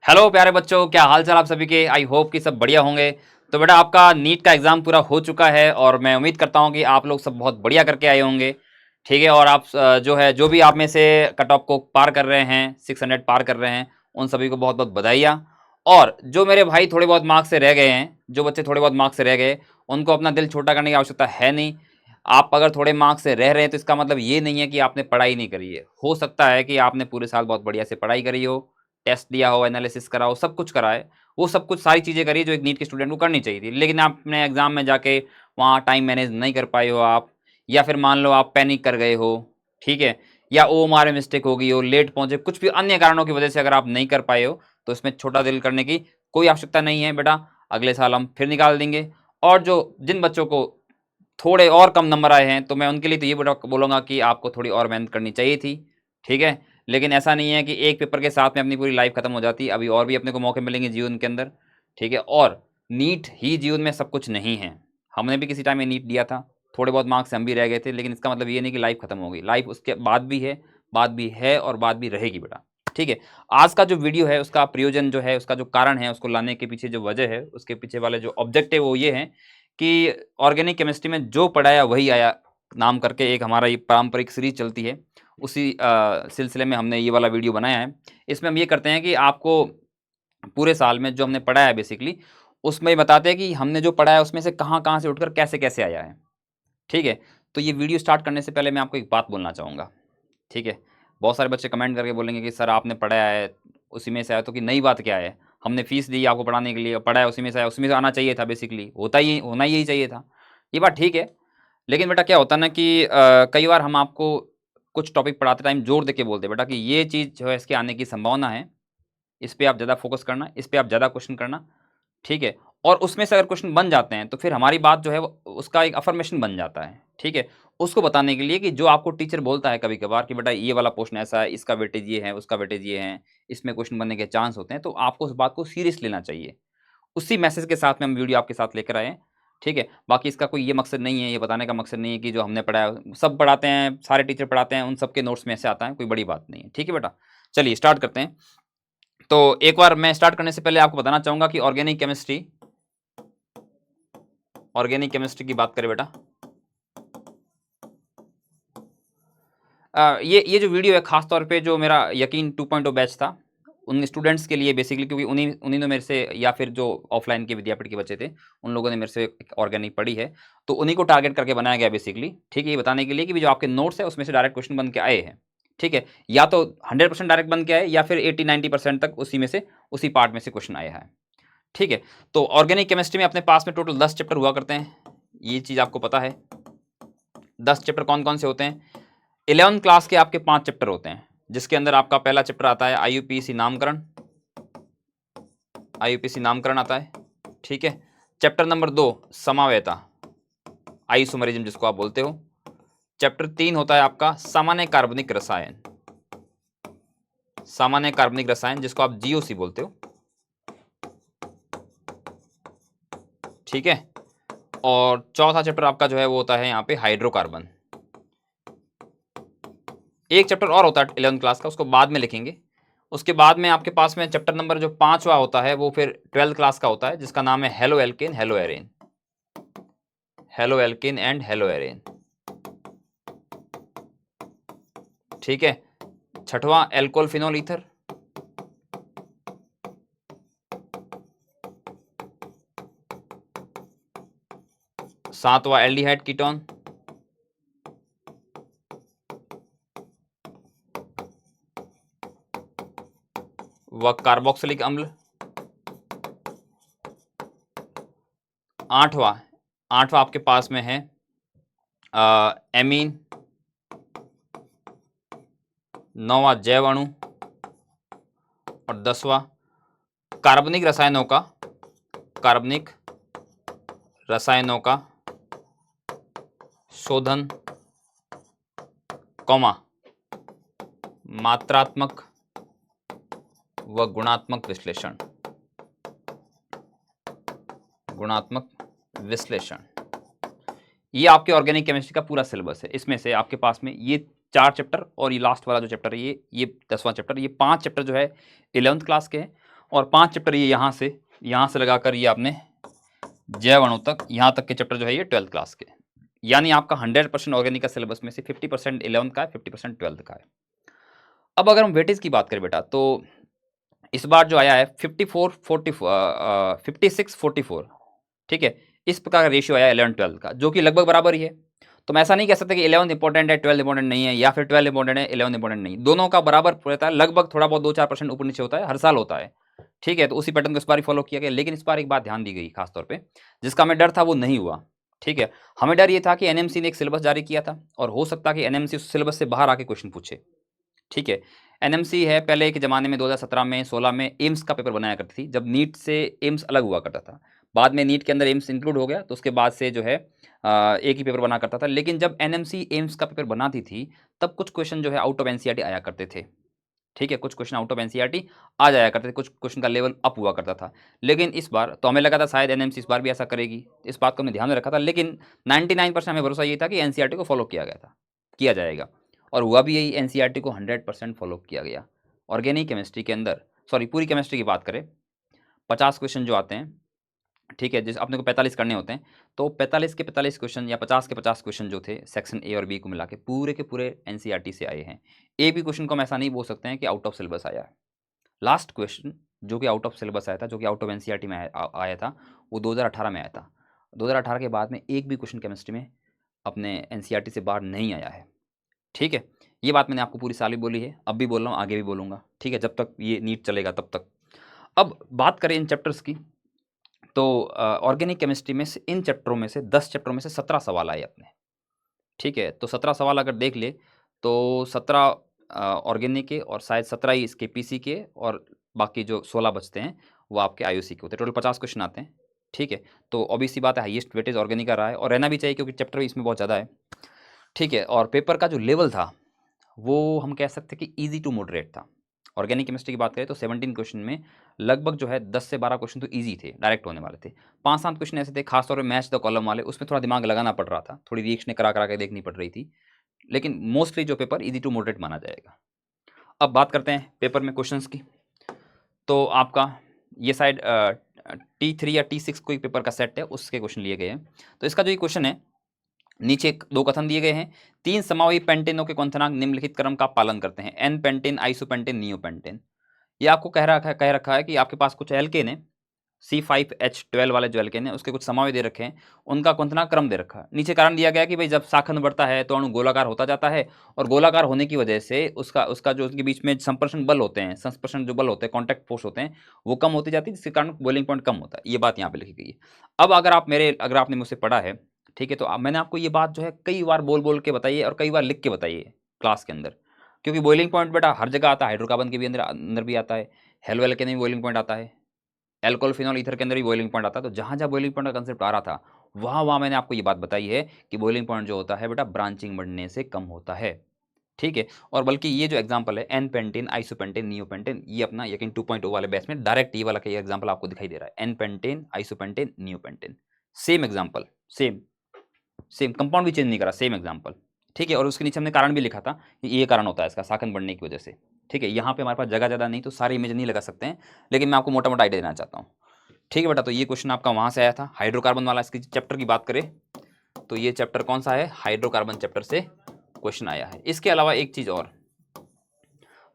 Hello प्यारे बच्चों, क्या हाल चाल आप सभी के। आई होप कि सब बढ़िया होंगे। तो बेटा आपका नीट का एग्ज़ाम पूरा हो चुका है और मैं उम्मीद करता हूँ कि आप लोग सब बहुत बढ़िया करके आए होंगे। ठीक है, और आप जो भी आप में से कट ऑफ को पार कर रहे हैं, 600 पार कर रहे हैं, उन सभी को बहुत बहुत बधाइयाँ। और जो मेरे भाई थोड़े बहुत मार्क्स से रह गए हैं, जो बच्चे थोड़े बहुत मार्क्स से रह गए, उनको अपना दिल छोटा करने की आवश्यकता है नहीं। आप अगर थोड़े मार्क्स से रह रहे हैं तो इसका मतलब ये नहीं है कि आपने पढ़ाई नहीं करी है। हो सकता है कि आपने पूरे साल बहुत बढ़िया से पढ़ाई करी हो, टेस्ट दिया हो, एनालिसिस करा हो, सब कुछ करा है। वो सब कुछ सारी चीज़ें करी जो एक नीट के स्टूडेंट को करनी चाहिए थी। लेकिन आपने एग्ज़ाम में जाके वहाँ टाइम मैनेज नहीं कर पाए हो आप, या फिर मान लो आप पैनिक कर गए हो, ठीक है? या ओएमआर में मिस्टेक हो गई हो, लेट पहुँचे, कुछ भी अन्य कारणों की वजह से अगर आप नहीं कर पाए हो, तो इसमें छोटा दिल करने की कोई आवश्यकता नहीं है बेटा। अगले साल हम फिर निकाल देंगे। और जो जिन बच्चों को थोड़े और कम नंबर आए हैं, तो मैं उनके लिए तो ये बोलूँगा कि आपको थोड़ी और मेहनत करनी चाहिए थी, ठीक है? लेकिन ऐसा नहीं है कि एक पेपर के साथ में अपनी पूरी लाइफ खत्म हो जाती है। अभी और भी अपने को मौके मिलेंगे जीवन के अंदर, ठीक है? और नीट ही जीवन में सब कुछ नहीं है। हमने भी किसी टाइम में नीट दिया था, थोड़े बहुत मार्क्स से हम भी रह गए थे, लेकिन इसका मतलब ये नहीं कि लाइफ खत्म हो गई। लाइफ उसके बाद भी है और बाद भी रहेगी बेटा, ठीक है? आज का जो वीडियो है उसका प्रयोजन जो है, उसका जो कारण है, उसको लाने के पीछे जो वजह है, उसके पीछे वाले जो ऑब्जेक्टिव वो ये हैं कि ऑर्गेनिक केमिस्ट्री में जो पढ़ाया वही आया नाम करके एक हमारा ये पारंपरिक सीरीज चलती है। उसी सिलसिले में हमने ये वाला वीडियो बनाया है। इसमें हम ये करते हैं कि आपको पूरे साल में जो हमने पढ़ा है बेसिकली, उसमें ये बताते हैं कि हमने जो पढ़ा है उसमें से कहाँ-कहाँ से उठकर कैसे-कैसे आया है। ठीक है? तो ये वीडियो स्टार्ट करने से पहले मैं आपको एक बात बोलना चाहूँगा, ठीक है? बहुत सारे बच्चे कमेंट करके बोलेंगे कि सर आपने पढ़ाया है, उसी में से आया, तो कि नई बात क्या है? हमने फीस दी आपको पढ़ाने के लिए, पढ़ा है उसी में से आया, उसी में से आना चाहिए था बेसिकली, होना ही यही चाहिए था। ये बात ठीक है, लेकिन बेटा क्या होता है ना कि कई बार हम आपको कुछ टॉपिक पढ़ाते टाइम ज़ोर देके बोलते हैं बेटा कि ये चीज़ जो है इसके आने की संभावना है, इस पे आप ज़्यादा फ़ोकस करना, इस पे आप ज़्यादा क्वेश्चन करना, ठीक है? और उसमें से अगर क्वेश्चन बन जाते हैं, तो फिर हमारी बात जो है वो उसका एक अफ़र्मेशन बन जाता है, ठीक है? उसको बताने के लिए कि जो आपको टीचर बोलता है कभी-कभार कि बेटा ये वाला पोर्शन ऐसा है, इसका वेटेज ये है, उसका वेटेज ये है, इसमें क्वेश्चन बनने के चांस होते हैं, तो आपको उस बात को सीरियस लेना चाहिए। उसी मैसेज के साथ में हम वीडियो आपके साथ लेकर आए हैं, ठीक है? बाकी इसका कोई ये मकसद नहीं है, ये बताने का मकसद नहीं है कि जो हमने पढ़ा है सब पढ़ाते हैं, सारे टीचर पढ़ाते हैं, उन सबके नोट्स में से आता है, कोई बड़ी बात नहीं है, ठीक है बेटा? चलिए स्टार्ट करते हैं। तो एक बार मैं स्टार्ट करने से पहले आपको बताना चाहूँगा कि ऑर्गेनिक केमिस्ट्री की बात करें बेटा। ये जो वीडियो है ख़ास तौर पे जो मेरा यकीन 2.0 बैच था, उन स्टूडेंट्स के लिए बेसिकली, क्योंकि उन्हीं उन्हीं ने मेरे से, या फिर जो ऑफ़लाइन के विद्यापीठ के बच्चे थे, उन लोगों ने मेरे से ऑर्गेनिक पढ़ी है, तो उन्हीं को टारगेट करके बनाया गया बेसिकली, ठीक है? ये बताने के लिए कि भी जो आपके नोट्स हैं उसमें से डायरेक्ट क्वेश्चन बन के आए हैं, ठीक है? या तो 100% डायरेक्ट बन के आए, या फिर 80-90% तक उसी में से, उसी पार्ट में से क्वेश्चन आया है, ठीक है? तो ऑर्गेनिक केमिस्ट्री में अपने पास में टोटल 10 चैप्टर हुआ करते हैं, ये चीज़ आपको पता है। 10 चैप्टर कौन-कौन से होते हैं? 11th क्लास के आपके 5 चैप्टर होते हैं, जिसके अंदर आपका पहला चैप्टर आता है आईयूपीएसी नामकरण आता है, ठीक है? चैप्टर नंबर 2 समावेयता, आइसोमेरिज्म जिसको आप बोलते हो। चैप्टर 3 होता है आपका सामान्य कार्बनिक रसायन जिसको आप जीओसी बोलते हो, ठीक है? और चौथा चैप्टर आपका जो है वो होता है यहाँ पे हाइड्रोकार्बन। एक चैप्टर और होता है 11th क्लास का, उसको बाद में लिखेंगे। उसके बाद में आपके पास में चैप्टर नंबर जो 5वां होता है वो फिर 12th क्लास का होता है, जिसका नाम है हेलो एल्केन एंड हेलो एरेन, ठीक है? छठवां एल्कोहल फिनोल ईथर, सातवां एल्डिहाइड कीटोन, व कार्बोक्सिलिक अम्ल, आठवां आठवां आपके पास में है एमीन, नौवां जैव अणु, और 10वां कार्बनिक रसायनों का शोधन, कॉमा मात्रात्मक व गुणात्मक विश्लेषण। ये आपके ऑर्गेनिक केमिस्ट्री का पूरा सिलेबस है। इसमें से आपके पास में ये 4 चैप्टर और ये लास्ट वाला जो चैप्टर है, ये 10वां चैप्टर, ये 5 चैप्टर जो है 11th क्लास के हैं, और 5 चैप्टर ये यहाँ से लगाकर ये आपने जैव अणु तक, यहाँ तक के चैप्टर जो है ये 12th क्लास के, यानी आपका 100% ऑर्गेनिक का सिलेबस में से 50% 11th का है, 50% 12th का है। अब अगर हम वेटेज की बात करें बेटा, तो इस बार जो आया है 56-44, ठीक है, इस प्रकार का रेशियो आया 11-12 का, जो कि लगभग बराबर ही है। तो मैं ऐसा नहीं कह सकता कि 11th इंपॉर्टेंट है 12th इंपॉर्टेंट नहीं है, या फिर 12th इंपॉर्टेंट है 11th इंपॉर्टेंट नहीं, दोनों का बराबर रहता है, लगभग थोड़ा बहुत 2-4% ऊपर नीचे होता है, हर साल होता है, ठीक है। तो उसी पैटर्न को इस बार ही फॉलो किया गया, लेकिन इस बार एक बात ध्यान दी गई खासतौर पर, जिसका हमें डर था वो नहीं हुआ, ठीक है। हमें डर ये था कि एनएमसी ने एक सिलेबस जारी किया था, और हो सकता है कि एनएमसी उस सिलेबस से बाहर आके क्वेश्चन पूछे, ठीक है। एनएमसी है पहले के ज़माने में 2017 में 16 में एम्स का पेपर बनाया करती थी, जब नीट से एम्स अलग हुआ करता था, बाद में नीट के अंदर एम्स इंक्लूड हो गया, तो उसके बाद से जो है एक ही पेपर बना करता था। लेकिन जब एनएमसी एम्स का पेपर बनाती थी, तब कुछ क्वेश्चन जो है आउट ऑफ एनसीईआरटी आया करते थे, ठीक है, कुछ क्वेश्चन आउट ऑफ एनसीईआरटी आ जाया करते थे, कुछ क्वेश्चन का लेवल अप हुआ करता था। लेकिन इस बार तो हमें लगा था शायद एनएमसी इस बार भी ऐसा करेगी, इस बात को हमने ध्यान में रखा था, लेकिन 99% हमें भरोसा ये था कि एनसीईआरटी को फॉलो किया गया था, किया जाएगा, और हुआ भी यही, एनसीईआरटी को 100% फॉलो किया गया। ऑर्गेनिक केमिस्ट्री के अंदर, सॉरी पूरी केमिस्ट्री की बात करें, 50 क्वेश्चन जो आते हैं, ठीक है, जिस अपने को 45 करने होते हैं, तो 45 के 45 क्वेश्चन या 50 के 50 क्वेश्चन जो थे सेक्शन ए और बी को मिला के पूरे एनसीईआरटी से आए हैं। एक भी क्वेश्चन को हम ऐसा नहीं बोल सकते हैं कि आउट ऑफ सिलेबस आया है। लास्ट क्वेश्चन जो कि आउट ऑफ सिलेबस आया था, जो कि आउट ऑफ एनसीईआरटी में आया था, वो 2018 में आया था। 2018 के बाद में एक भी क्वेश्चन केमिस्ट्री में अपने एनसीईआरटी से बाहर नहीं आया है, ठीक है। ये बात मैंने आपको पूरी साल ही बोली है, अब भी बोल रहा हूँ, आगे भी बोलूँगा, ठीक है, जब तक ये नीट चलेगा तब तक। अब बात करें इन चैप्टर्स की, तो ऑर्गेनिक केमिस्ट्री में से इन चैप्टरों में से 10 चैप्टरों में से 17 सवाल आए अपने, ठीक है। तो 17 सवाल अगर देख ले तो 17 ऑर्गेनिक के, और शायद 17 ही इसके पीसी के, और बाकी जो 16 बचते हैं वो आपके आईयूसी के होते हैं। टोटल 50 क्वेश्चन आते हैं, ठीक है। तो ऑब्वियस सी बात है, हाईएस्ट वेटेज ऑर्गेनिक का रहा है, और रहना भी चाहिए क्योंकि चैप्टर भी इसमें बहुत ज़्यादा है, ठीक है। और पेपर का जो लेवल था वो हम कह सकते हैं कि ईजी टू मॉडरेट था। ऑर्गेनिक केमिस्ट्री की बात करें तो 17 क्वेश्चन में लगभग जो है 10 से 12 क्वेश्चन तो ईजी थे, डायरेक्ट होने वाले थे। 5-7 क्वेश्चन ऐसे थे, खासतौर पर मैच द कॉलम वाले, उसमें थोड़ा दिमाग लगाना पड़ रहा था, थोड़ी रिएक्शन करा करा के देखनी पड़ रही थी, लेकिन मोस्टली जो पेपर ईजी टू मॉडरेट माना जाएगा। अब बात करते हैं पेपर में क्वेश्चंस की, तो आपका ये साइड T3 या T6 कोई पेपर का सेट है, उसके क्वेश्चन लिए गए हैं। तो इसका जो ये क्वेश्चन है, नीचे 2 कथन दिए गए हैं, 3 समावयी पेंटेनों के क्वथनांक निम्नलिखित क्रम का पालन करते हैं, एन पेंटेन, आइसोपेंटेन, नियोपेंटेन। ये आपको कह रखा है कि आपके पास कुछ एल्केन है, C5H12 वाले जो एल्केन है, उसके कुछ समावयी दे रखे हैं, उनका क्वथनांक क्रम दे रखा है। नीचे कारण दिया गया कि भाई जब शाखंड बढ़ता है तो अणु गोलाकार होता जाता है, और गोलाकार होने की वजह से उसका जो उसके बीच में संपर्षण बल होते हैं, संस्पर्शण जो बल होते हैं, कॉन्टैक्ट फोर्स होते हैं, वो कम होती जाती है, जिसके कारण बॉइलिंग पॉइंट कम होता है। ये बात यहाँ पे लिखी गई है। अब अगर आपने मुझसे पढ़ा है, ठीक है, तो मैंने आपको ये बात जो है कई बार बोल के बताई है, और कई बार लिख के बताई है क्लास के अंदर, क्योंकि बॉइलिंग पॉइंट बेटा हर जगह आता है, हाइड्रोकार्बन के भी अंदर भी आता है, हेलो एल्केन में भी बॉइलिंग पॉइंट आता है, एल्कोहल फिनॉल ईथर के अंदर भी बॉइलिंग पॉइंट आता है। तो जहाँ जहाँ बॉइलिंग पॉइंट का कंसेप्ट आ रहा था, वहाँ मैंने आपको ये बात बताई है कि बॉइलिंग पॉइंट जो होता है बेटा ब्रांचिंग बढ़ने से कम होता है, ठीक है। और बल्कि ये जो एग्जांपल है एन पेंटेन, आइसोपेंटेन, नियोपेंटेन, ये अपना यकीन 2.0 वाले बैच में डायरेक्ट ये वाला का एग्जांपल आपको दिखाई दे रहा है, n pentane, isopentane, neopentane, same example, same compound भी चेंज नहीं करा, सेम एग्जांपल, ठीक है। और उसके नीचे हमने कारण भी लिखा था कि ये कारण होता है इसका शाखन बढ़ने की वजह से, ठीक है। यहाँ पे हमारे पास जगह ज़्यादा नहीं, तो सारे इमेज नहीं लगा सकते हैं, लेकिन मैं आपको मोटा मोटा आइडिया देना चाहता हूँ, ठीक है बेटा। तो ये क्वेश्चन आपका वहाँ से आया था, हाइड्रोकार्बन वाला। इसकी चैप्टर की बात करें तो ये चैप्टर कौन सा है, हाइड्रोकार्बन चैप्टर से क्वेश्चन आया है। इसके अलावा एक चीज़ और,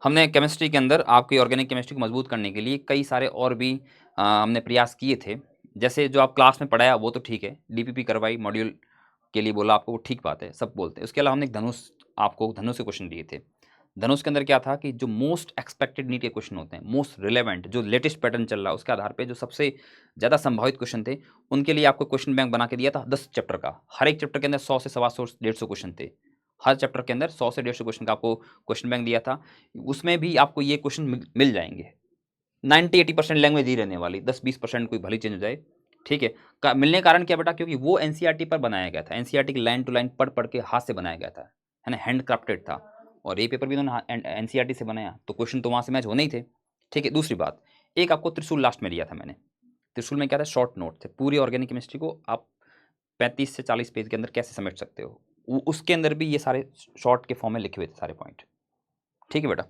हमने केमिस्ट्री के अंदर आपकी ऑर्गेनिक केमिस्ट्री को मजबूत करने के लिए कई सारे और भी हमने प्रयास किए थे। जैसे जो आप क्लास में पढ़ाया वो तो ठीक है, डीपीपी करवाई, मॉड्यूल के लिए बोला आपको, वो ठीक बात है, सब बोलते हैं। उसके अलावा हमने एक धनुष से क्वेश्चन दिए थे। धनुष के अंदर क्या था कि जो मोस्ट एक्सपेक्टेड नीट के क्वेश्चन होते हैं, मोस्ट रिलेवेंट, जो लेटेस्ट पैटर्न चल रहा है उसके आधार पे जो सबसे ज़्यादा संभावित क्वेश्चन थे, उनके लिए आपको क्वेश्चन बैंक बना के दिया था 10 चैप्टर का। हर एक चैप्टर के अंदर 100 से 125 150 क्वेश्चन थे, हर चैप्टर के अंदर 100 से 150 क्वेश्चन का आपको क्वेश्चन बैंक दिया था। उसमें भी आपको ये क्वेश्चन मिल जाएंगे, 90-80% लैंग्वेज ही रहने वाली, 10-20% कोई भली चेंज हो जाए, ठीक है। मिलने का कारण क्या बेटा, क्योंकि वो एनसीईआरटी पर बनाया गया था, एनसीईआरटी की लाइन टू लाइन पढ़ के हाथ से बनाया गया था, है ना, हैंड क्राफ्टेड था। और ये पेपर भी उन्होंने एनसीईआरटी से बनाया, तो क्वेश्चन तो वहाँ से मैच होने ही थे, ठीक है। दूसरी बात, एक आपको त्रिशूल लास्ट में दिया था मैंने। त्रिशूल में क्या था, शॉर्ट नोट थे, पूरी ऑर्गेनिक केमिस्ट्री को आप 35 से 40 पेज के अंदर कैसे समेट सकते हो, उसके अंदर भी ये सारे शॉर्ट के फॉर्म में लिखे हुए थे सारे पॉइंट, ठीक है बेटा।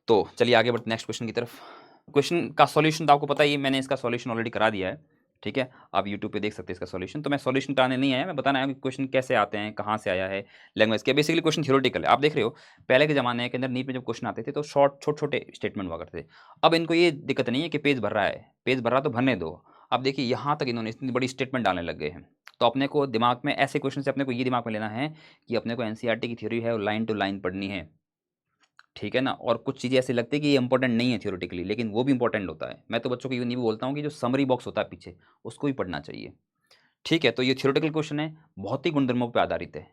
तो चलिए आगे बढ़ते नेक्स्ट क्वेश्चन की तरफ। क्वेश्चन का सॉल्यूशन तो आपको पता ही है, मैंने इसका सॉल्यूशन ऑलरेडी करा दिया है, ठीक है, आप यूट्यूब पे देख सकते हैं इसका सॉल्यूशन। तो मैं सॉल्यूशन कराने नहीं आया, मैं बताना आया कि क्वेश्चन कैसे आते हैं, कहाँ से आया है, लैंग्वेज के। बेसिकली क्वेश्चन थ्योरेटिकल है। आप देख रहे हो पहले के ज़माने के अंदर नीट में जब क्वेश्चन आते थे तो शॉर्ट छोटे छोटे स्टेटमेंट हुआ करते थे। अब इनको ये दिक्कत नहीं है कि पेज भर रहा है, पेज भर रहा तो भरने दो। अब देखिए यहाँ तक इन्होंने इतनी बड़ी स्टेटमेंट डालने लग गए हैं। तो अपने को दिमाग में ऐसे क्वेश्चन से अपने को ये दिमाग में लेना है कि अपने को एनसीईआरटी की थ्योरी है और लाइन टू लाइन पढ़नी है, ठीक है ना। और कुछ चीज़ें ऐसी लगती है कि ये इंपॉर्टेंट नहीं है थ्योरेटिकली, लेकिन वो भी इंपॉर्टेंट होता है। मैं तो बच्चों को ये नहीं भी बोलता हूँ कि जो समरी बॉक्स होता है पीछे उसको भी पढ़ना चाहिए, ठीक है। तो ये थ्योरेटिकल क्वेश्चन है, भौतिक गुणधर्मों पर आधारित है।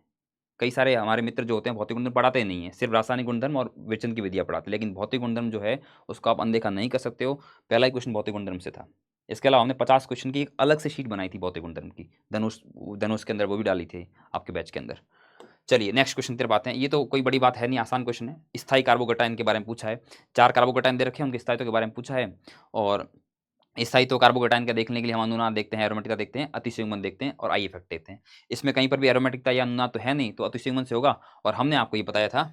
कई सारे हमारे मित्र जो होते हैं भौतिक गुणधर्म पढ़ाते नहीं है, सिर्फ रासायनिक गुणधर्म और विचलन की विधियाँ पढ़ाते हैं, लेकिन भौतिक गुणधर्म जो है उसको आप अनदेखा नहीं कर सकते हो। पहला ही क्वेश्चन भौतिक गुणधर्म से था। इसके अलावा हमने 50 क्वेश्चन की एक अलग से शीट बनाई थी भौतिक गुणधर्म की, धनुष धनुष के अंदर वो भी डाली थी आपके बैच के अंदर। चलिए नेक्स्ट क्वेश्चन की तरफ आते हैं। ये तो कोई बड़ी बात है नहीं, आसान क्वेश्चन है। स्थायी कार्बोकेटाइन के बारे में पूछा है, 4 कार्बोकेटाइन दे रखे हैं, उनके स्थायित्व के बारे में पूछा है। और स्थायित्व कार्बोकेटाइन का देखने के लिए हम अनुनाद देखते हैं, एरोमेटिकता देखते हैं, अतिसंयुग्मन देखते हैं और आई इफेक्ट देखते हैं। इसमें कहीं पर भी एरोमेटिकता या अनुनाद तो है नहीं, तो अतिसंयुग्मन से होगा। और हमने आपको ये बताया था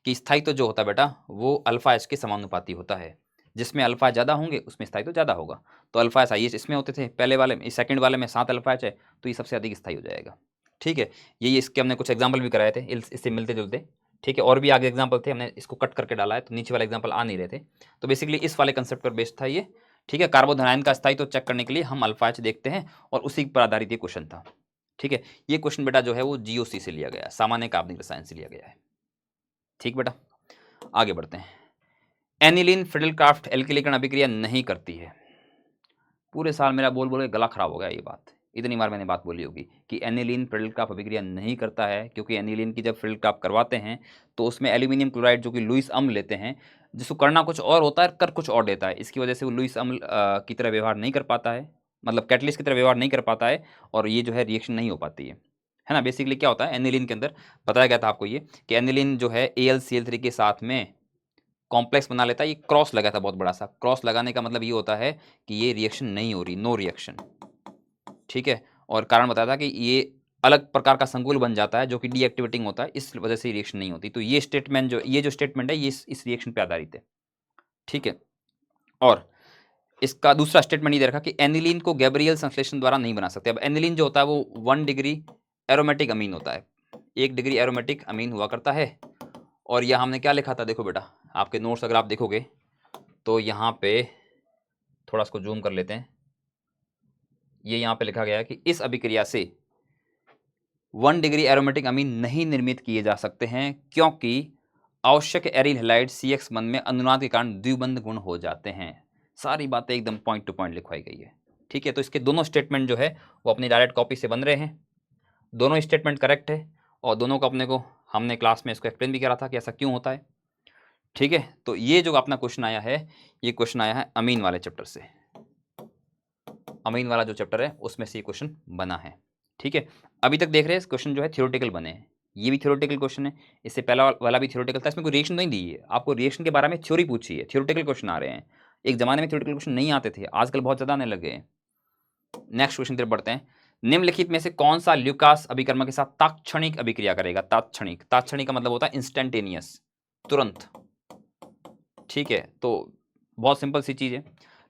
कि स्थायित्व जो होता है बेटा वो अल्फा एच के समानुपाती होता है। जिसमें अल्फा ज़्यादा होंगे उसमें स्थायित्व ज़्यादा होगा। तो अल्फा एच आई एच इसमें होते थे, पहले वाले में, सेकंड वाले में 7 अल्फा एच है, तो ये सबसे अधिक स्थायी हो जाएगा, ठीक है। ये इसके हमने कुछ एग्जाम्पल भी कराए थे इससे मिलते जुलते, ठीक है। और भी आगे एग्जाम्पल थे, हमने इसको कट करके डाला है तो नीचे वाले एग्जाम्पल आ नहीं रहे थे। तो बेसिकली इस वाले कंसेप्ट पर बेस्ड था ये, ठीक है। कार्बोधनायन का स्थायित्व चेक करने के लिए हम अल्फा एच देखते हैं और उसी पर आधारित ये क्वेश्चन था, ठीक है। ये क्वेश्चन बेटा जो है वो जीओसी से लिया गया है, सामान्य कार्बनिक रसायन से लिया गया है, ठीक बेटा। आगे बढ़ते हैं। एनिलीन फिडेलक्राफ्ट एल्किलीकरण अभिक्रिया नहीं करती है। पूरे साल मेरा बोल बोल के गला खराब हो गया ये बात, इतनी बार मैंने बात बोली होगी कि एनिलीन फिडेलक्राफ्ट अभिक्रिया नहीं करता है, क्योंकि एनिलीन की जब फिडेलक्राफ्ट करवाते हैं तो उसमें एल्यूमिनियम क्लोराइड जो कि लुईस अम्ल लेते हैं, जिसको करना कुछ और होता है कर कुछ और देता है। इसकी वजह से वो लुईस अम्ल की तरह व्यवहार नहीं कर पाता है, मतलब कैटलिस्ट की तरह व्यवहार नहीं कर पाता है, और ये जो है रिएक्शन नहीं हो पाती है ना। बेसिकली क्या होता है एनिलीन के अंदर, बताया गया था आपको ये कि एनिलीन जो है AlCl3 के साथ में कॉम्प्लेक्स बना लेता है। ये क्रॉस लगा था बहुत बड़ा सा, क्रॉस लगाने का मतलब ये होता है कि ये रिएक्शन नहीं हो रही, नो रिएक्शन, ठीक है। और कारण बताया था कि ये अलग प्रकार का संकुल बन जाता है जो कि डीएक्टिवेटिंग होता है, इस वजह से रिएक्शन नहीं होती। तो ये स्टेटमेंट जो स्टेटमेंट है ये इस रिएक्शन पे आधारित है, ठीक है। और इसका दूसरा स्टेटमेंट ये दे रखा कि एनिलीन को गैब्रियल संश्लेषण द्वारा नहीं बना सकते। अब एनिलीन जो होता है वो 1 डिग्री एरोमेटिक अमीन होता है, 1 डिग्री एरोमेटिक अमीन हुआ करता है। और यह हमने क्या लिखा था, देखो बेटा आपके नोट्स अगर आप देखोगे तो यहाँ पे थोड़ा इसको जूम कर लेते हैं। ये यहाँ पे लिखा गया है कि इस अभिक्रिया से 1 डिग्री एरोमेटिक अमीन नहीं निर्मित किए जा सकते हैं, क्योंकि आवश्यक एरिल हैलाइड CX बंध में अनुनाद के कारण द्विबंध गुण हो जाते हैं। सारी बातें एकदम पॉइंट टू पॉइंट लिखवाई गई है, ठीक है। तो इसके दोनों स्टेटमेंट जो है वो अपनी डायरेक्ट कॉपी से बन रहे हैं, दोनों स्टेटमेंट करेक्ट है, और दोनों को अपने को हमने क्लास में इसको एक्सप्लेन भी करा था कि ऐसा क्यों होता है, ठीक है। तो ये जो अपना क्वेश्चन आया है, ये क्वेश्चन आया है अमीन वाले चैप्टर से, अमीन वाला जो चैप्टर है उसमें से ये क्वेश्चन बना है, ठीक है। अभी तक देख रहे हैं क्वेश्चन जो है थ्योरेटिकल बने हैं, ये भी थ्योरेटिकल क्वेश्चन है, इससे पहला वाला भी थ्योरेटिकल था, इसमें कोई रिएक्शन नहीं दी है, आपको रिएक्शन के बारे में थ्योरी पूछी है, थ्योरेटिकल क्वेश्चन आ रहे हैं। एक जमाने में थ्योरेटिकल क्वेश्चन नहीं आते थे, आजकल बहुत ज़्यादा आने लगे हैं। नेक्स्ट क्वेश्चन की तरफ बढ़ते हैं। निम्नलिखित में से कौन सा ल्यूकास अभिकर्मक के साथ तात्क्षणिक अभिक्रिया करेगा। तात्क्षणिक, तात्क्षणिक का मतलब होता है इंस्टेंटेनियस, तुरंत, ठीक है। तो बहुत सिंपल सी चीज़ है,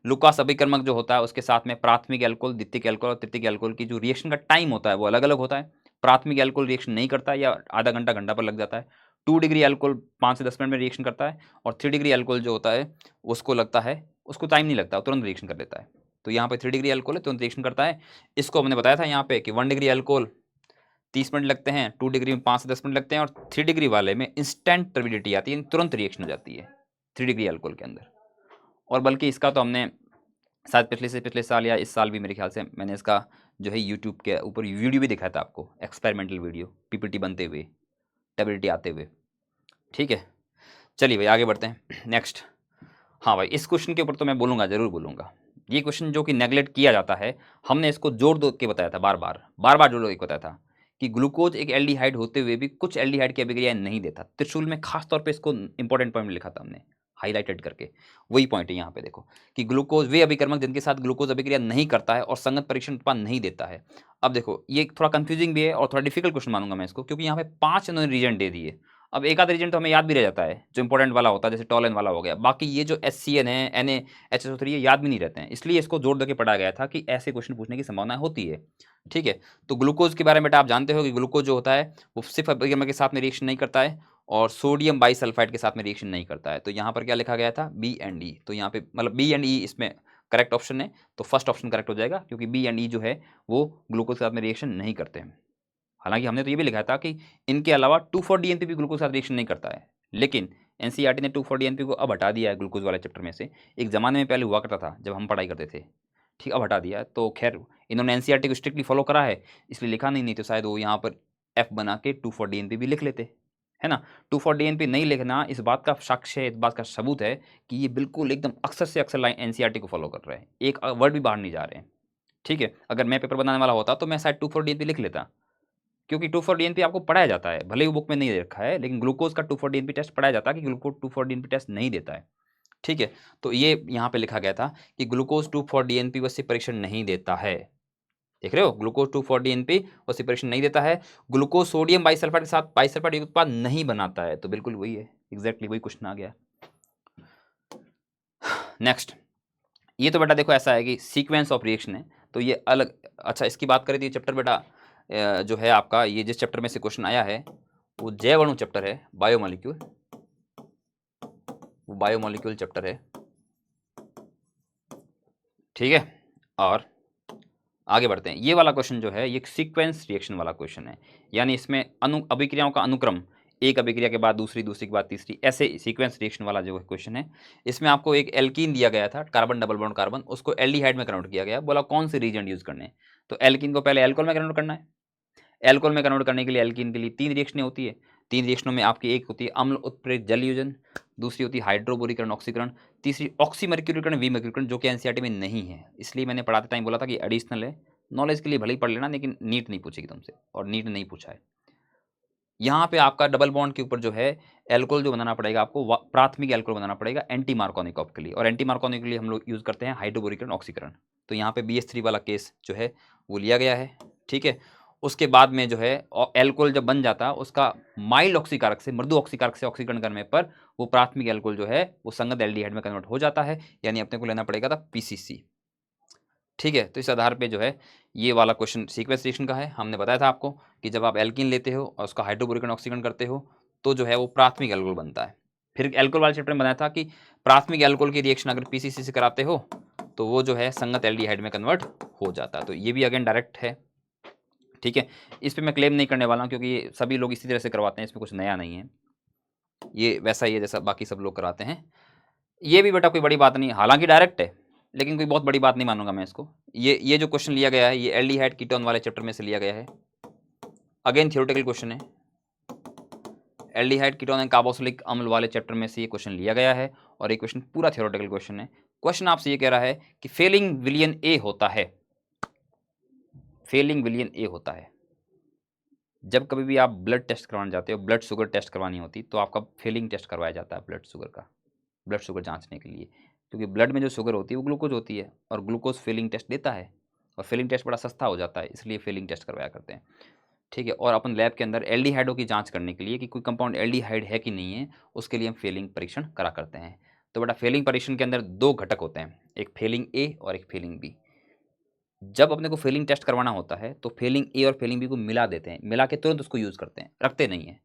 लुकास अभिकर्मक जो होता है उसके साथ में प्राथमिक एल्कोहल, द्वितीयक एल्कोहल और तृतीयक एल्कोहल की जो रिएक्शन का टाइम होता है वो अलग अलग होता है। प्राथमिक एल्कोहल रिएक्शन नहीं करता है या आधा घंटा घंटा पर लग जाता है। 2 डिग्री एल्कोहल 5 से 10 मिनट में रिएक्शन करता है, और 3 डिग्री एल्कोहल जो होता है उसको लगता है, उसको टाइम नहीं लगता, तुरंत रिएक्शन कर देता है। तो यहाँ पे 3 डिग्री एल्कोहल है, तुरंत रिएक्शन करता है। इसको हमने बताया था यहाँ पे कि 1 डिग्री एल्कोहल 30 मिनट लगते हैं, 2 डिग्री में 5 से 10 मिनट लगते हैं, और 3 डिग्री वाले में इंस्टेंट टर्बिडिटी आती है, तुरंत रिएक्शन हो जाती है 3 डिग्री एल्कोहल के अंदर। और बल्कि इसका तो हमने शायद पिछले से पिछले साल या इस साल भी मेरे ख्याल से मैंने इसका जो है यूट्यूब के ऊपर वीडियो भी दिखाया था आपको, एक्सपेरिमेंटल वीडियो, पीपीटी बनते हुए, टेबिलिटी आते हुए, ठीक है। चलिए भाई आगे बढ़ते हैं। नेक्स्ट, हाँ भाई इस क्वेश्चन के ऊपर तो मैं बोलूँगा, ज़रूर बोलूँगा। ये क्वेश्चन जो कि नेगलेक्ट किया जाता है, हमने इसको जोड़ दो के बताया था, बार बार जोड़ के बताया था कि ग्लूकोज एक एल्डिहाइड होते हुए भी कुछ एल्डिहाइड की अभिक्रिया नहीं देता। त्रिशूल में खास तौर पे इसको इंपॉर्टेंट पॉइंट लिखा था हमने, हाईलाइटेड करके, वही पॉइंट है यहाँ पे देखो कि ग्लूकोज वे अभिकर्मक जिनके साथ ग्लूकोज अभिक्रिया नहीं करता है और संगत परीक्षण उत्पाद नहीं देता है। अब देखो ये थोड़ा कंफ्यूजिंग भी है और थोड़ा डिफिकल्ट क्वेश्चन मानूंगा मैं इसको, क्योंकि यहाँ पे 5 इन्होंने रीजन दे दिए। अब एक आधा रीजन तो हमें याद भी रह जाता है जो इंपॉर्टेंट वाला होता है, जैसे टॉलन वाला हो गया। बाकी ये जो HCN है, NaHSO3 ये याद भी नहीं रहते हैं, इसलिए इसको जोर देके पढ़ा गया था कि ऐसे क्वेश्चन पूछने की संभावना होती है। ठीक है, तो ग्लूकोज के बारे में बेटा आप जानते हो कि ग्लूकोज जो होता है वो सिर्फ अबीगम के साथ में रिएक्शन नहीं करता है और सोडियम बाइसल्फाइड के साथ में रिएक्शन नहीं करता है। तो यहाँ पर क्या लिखा गया था, बी एंड ई। तो यहाँ पे मतलब बी एंड ई इसमें करेक्ट ऑप्शन है, तो फर्स्ट ऑप्शन करेक्ट हो जाएगा, क्योंकि बी एंड ई जो है वो ग्लूकोज के साथ में रिएक्शन नहीं करते हैं। हालांकि हमने तो ये भी लिखा था कि इनके अलावा 2,4-DNP भी ग्लूकोज के साथ रिएक्शन नहीं करता है, लेकिन एनसीईआरटी ने 2,4-DNP को अब हटा दिया है ग्लूकोज वाले चैप्टर में से। एक ज़माने में पहले हुआ करता था जब हम पढ़ाई करते थे, ठीक, अब हटा दिया है। तो खैर इन्होंने एनसीईआरटी को स्ट्रिक्टली फॉलो करा है, इसलिए लिखा नहीं तो शायद वो यहाँ पर एफ बना के 2,4-DNP भी लिख लेते, है ना। 2,4-DNP नहीं लिखना इस बात का साक्ष्य है, इस बात का सबूत है कि ये बिल्कुल एकदम अक्सर से अक्सर लाइन एनसीईआरटी को फॉलो कर रहे हैं, एक वर्ड भी बाहर नहीं जा रहे हैं। ठीक है, अगर मैं पेपर बनाने वाला होता तो मैं शायद 2,4-DNP लिख लेता, क्योंकि 2,4-DNP आपको पढ़ाया जाता है, भले ही बुक में नहीं रखा है, लेकिन ग्लूकोज का 2,4-DNP टेस्ट पढ़ाया जाता है कि ग्लूकोज 2,4-DNP टेस्ट नहीं देता है। ठीक है, तो ये यहाँ पे लिखा गया था कि ग्लूकोज 2,4-DNP व सेपरेशन नहीं देता है। देख रहे हो, ग्लूकोज 2,4-DNP व सेपरेशन नहीं देता है। ग्लूकोज सोडियम बाइसल्फाइड के साथ बाइसल्फाइड उत्पाद नहीं बनाता है, तो बिल्कुल वही है, एग्जैक्टली वही क्वेश्चन आ गया। नेक्स्ट, ये तो बेटा देखो ऐसा है कि सीक्वेंस ऑफ रिएक्शन है, तो ये अलग। अच्छा, इसकी बात करें तो ये चैप्टर बेटा जो है आपका, ये जिस चैप्टर में से क्वेश्चन आया है वो जैव अणु चैप्टर है, बायोमोलिक्यूल, वो बायोमोलिक्यूल चैप्टर है। ठीक है, और आगे बढ़ते हैं। ये वाला क्वेश्चन जो है ये सीक्वेंस रिएक्शन वाला क्वेश्चन है, यानी इसमें अभिक्रियाओं का अनुक्रम, एक अभिक्रिया के बाद दूसरी, दूसरी के बाद तीसरी, ऐसे सीक्वेंस रिएक्शन वाला जो क्वेश्चन है। इसमें आपको एक एल्कीन दिया गया था, कार्बन डबल बॉन्ड कार्बन, उसको एल्डिहाइड में कन्वर्ट किया गया, बोला कौन से रीजन यूज करने। तो एल्कीन को पहले एल्कोहल में कन्वर्ट करना है। एल्कोहल में कन्वर्ट करने के लिए एल्कीन के लिए 3 रिएक्शनें होती है। 3 रिएक्शनों में आपकी एक होती है अम्ल उत्प्रेरक जल योजन, दूसरी होती है हाइड्रोबोरीकरण ऑक्सीकरण, तीसरी ऑक्सीमर्क्यूरीकरण विमर्क्यूरीकरण, जो कि एनसीईआरटी में नहीं है। इसलिए मैंने पढ़ाते टाइम बोला था कि एडिशनल है, नॉलेज के लिए भले ही पढ़ लेना, लेकिन नीट नहीं पूछेगी तुमसे, और नीट नहीं पूछा है। यहाँ पे आपका डबल बॉन्ड के ऊपर जो है एल्कोहल जो बनाना पड़ेगा आपको, प्राथमिक एल्कोहल बनाना पड़ेगा एंटी मार्कोनिक के लिए, और एंटी मार्कोनिक के लिए हम लोग यूज करते हैं हाइड्रोबोरीकरण ऑक्सीकरण। तो यहाँ पे BH3 वाला केस जो है वो लिया गया है। ठीक है, उसके बाद में जो है एल्कोहल जब बन जाता है उसका माइल्ड ऑक्सीकारक से मृदु ऑक्सीकारक से ऑक्सीकरण करने पर वो प्राथमिक एल्कोहल जो है वो संगत एल्डिहाइड में कन्वर्ट हो जाता है, यानी अपने को लेना पड़ेगा था PCC। ठीक है, तो इस आधार पे जो है ये वाला क्वेश्चन सीक्वेंस रिएक्शन का है। हमने बताया था आपको कि जब आप एल्कीन लेते हो और उसका हाइड्रोबोरीकरण ऑक्सीकरण करते हो तो जो है वो प्राथमिक एल्कोहल बनता है। फिर एल्कोहल वाले चैप्टर में बताया था कि प्राथमिक एल्कोहल की रिएक्शन अगर PCC से कराते हो तो वो जो है संगत एल्डिहाइड में कन्वर्ट हो जाता है। तो ये भी अगेन डायरेक्ट है। ठीक है, इस पर मैं क्लेम नहीं करने वाला हूँ, क्योंकि ये सभी लोग इसी तरह से करवाते हैं, इसमें कुछ नया नहीं है, ये वैसा ही है जैसा बाकी सब लोग कराते हैं। ये भी बेटा कोई बड़ी बात नहीं, हालांकि डायरेक्ट है, लेकिन कोई बहुत बड़ी बात नहीं मानूंगा मैं इसको। ये जो क्वेश्चन लिया गया है ये एल्डिहाइड कीटोन वाले चैप्टर में से लिया गया है। अगेन थ्योरेटिकल क्वेश्चन है, एल्डिहाइड कीटोन एंड कार्बोक्सिलिक अम्ल वाले चैप्टर में से ये क्वेश्चन लिया गया है, और ये क्वेश्चन पूरा थ्योरेटिकल क्वेश्चन है। क्वेश्चन आपसे ये कह रहा है कि फेलिंग विलियन ए होता है, फेलिंग विलियन ए होता है। जब कभी भी आप ब्लड टेस्ट करवाने जाते हो, ब्लड शुगर टेस्ट करवानी होती, तो आपका फेलिंग टेस्ट करवाया जाता है ब्लड शुगर का, ब्लड शुगर जांचने के लिए, क्योंकि ब्लड में जो शुगर होती है वो ग्लूकोज होती है, और ग्लूकोज फेलिंग टेस्ट देता है, और फेलिंग टेस्ट बड़ा सस्ता हो जाता है, इसलिए फेलिंग टेस्ट करवाया करते हैं। ठीक है, और अपन लैब के अंदर एल्डिहाइडों की जांच करने के लिए कि कोई कंपाउंड एल्डिहाइड है कि नहीं है, उसके लिए हम फेलिंग परीक्षण करा करते हैं। तो बेटा फेलिंग परीक्षण के अंदर 2 घटक होते हैं, एक फेलिंग ए और एक फेलिंग बी। जब अपने को फेलिंग टेस्ट करवाना होता है तो फेलिंग ए और फेलिंग बी को मिला देते हैं, मिला के तुरंत उसको यूज़ करते हैं, रखते नहीं है।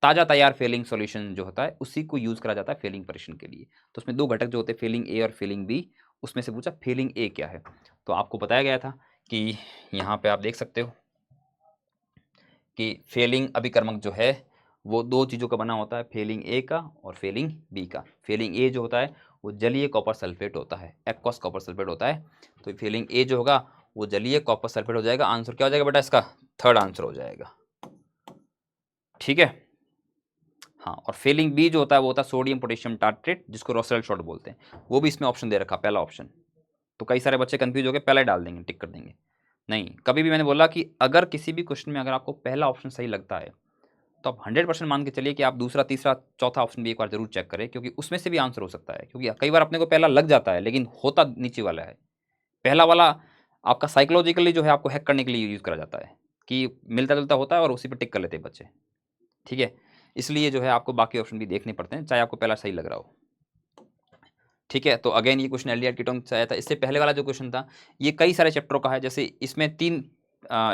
ताज़ा तैयार फेलिंग सॉल्यूशन जो होता है उसी को यूज़ करा जाता है फेलिंग परीक्षण के लिए। तो उसमें 2 घटक जो होते हैं, फेलिंग ए और फेलिंग बी। उसमें से पूछा फेलिंग ए क्या है, तो आपको बताया गया था कि यहाँ पे आप देख सकते हो कि फेलिंग अभिकर्मक जो है वो 2 चीज़ों का बना होता है, फेलिंग ए का और फेलिंग बी का। फेलिंग ए जो होता है वो जलीय कॉपर सल्फेट होता है, एक्वस कॉपर सल्फेट होता है। तो फेलिंग ए जो होगा वो जलीय कॉपर सल्फेट हो जाएगा। आंसर क्या हो जाएगा बेटा इसका, थर्ड आंसर हो जाएगा। ठीक है, हाँ, और फेलिंग बी जो होता है वो होता है सोडियम पोटेशियम टार्ट्रेट, जिसको रोसेल शॉट बोलते हैं, वो भी इसमें ऑप्शन दे रखा, पहला ऑप्शन। तो कई सारे बच्चे कंफ्यूज हो गए, पहले डाल देंगे, टिक कर देंगे। नहीं, कभी भी मैंने बोला कि अगर किसी भी क्वेश्चन में अगर आपको पहला ऑप्शन सही लगता है तो आप 100% मान के चलिए कि आप दूसरा, तीसरा, चौथा ऑप्शन भी एक बार जरूर चेक करें, क्योंकि उसमें से भी आंसर हो सकता है। क्योंकि कई बार अपने को पहला लग जाता है लेकिन होता नीचे वाला है। पहला वाला आपका साइकोलॉजिकली जो है आपको हैक करने के लिए यूज़ करा जाता है, कि मिलता जुलता होता है और उसी पर टिक कर लेते हैं बच्चे। ठीक है, इसलिए जो है आपको बाकी ऑप्शन भी देखने पड़ते हैं, चाहे आपको पहला सही लग रहा हो। ठीक है, तो अगेन ये क्वेश्चन एल्डिहाइड कीटोन से आया था। इससे पहले वाला जो क्वेश्चन था ये कई सारे चैप्टरों का है, जैसे इसमें 3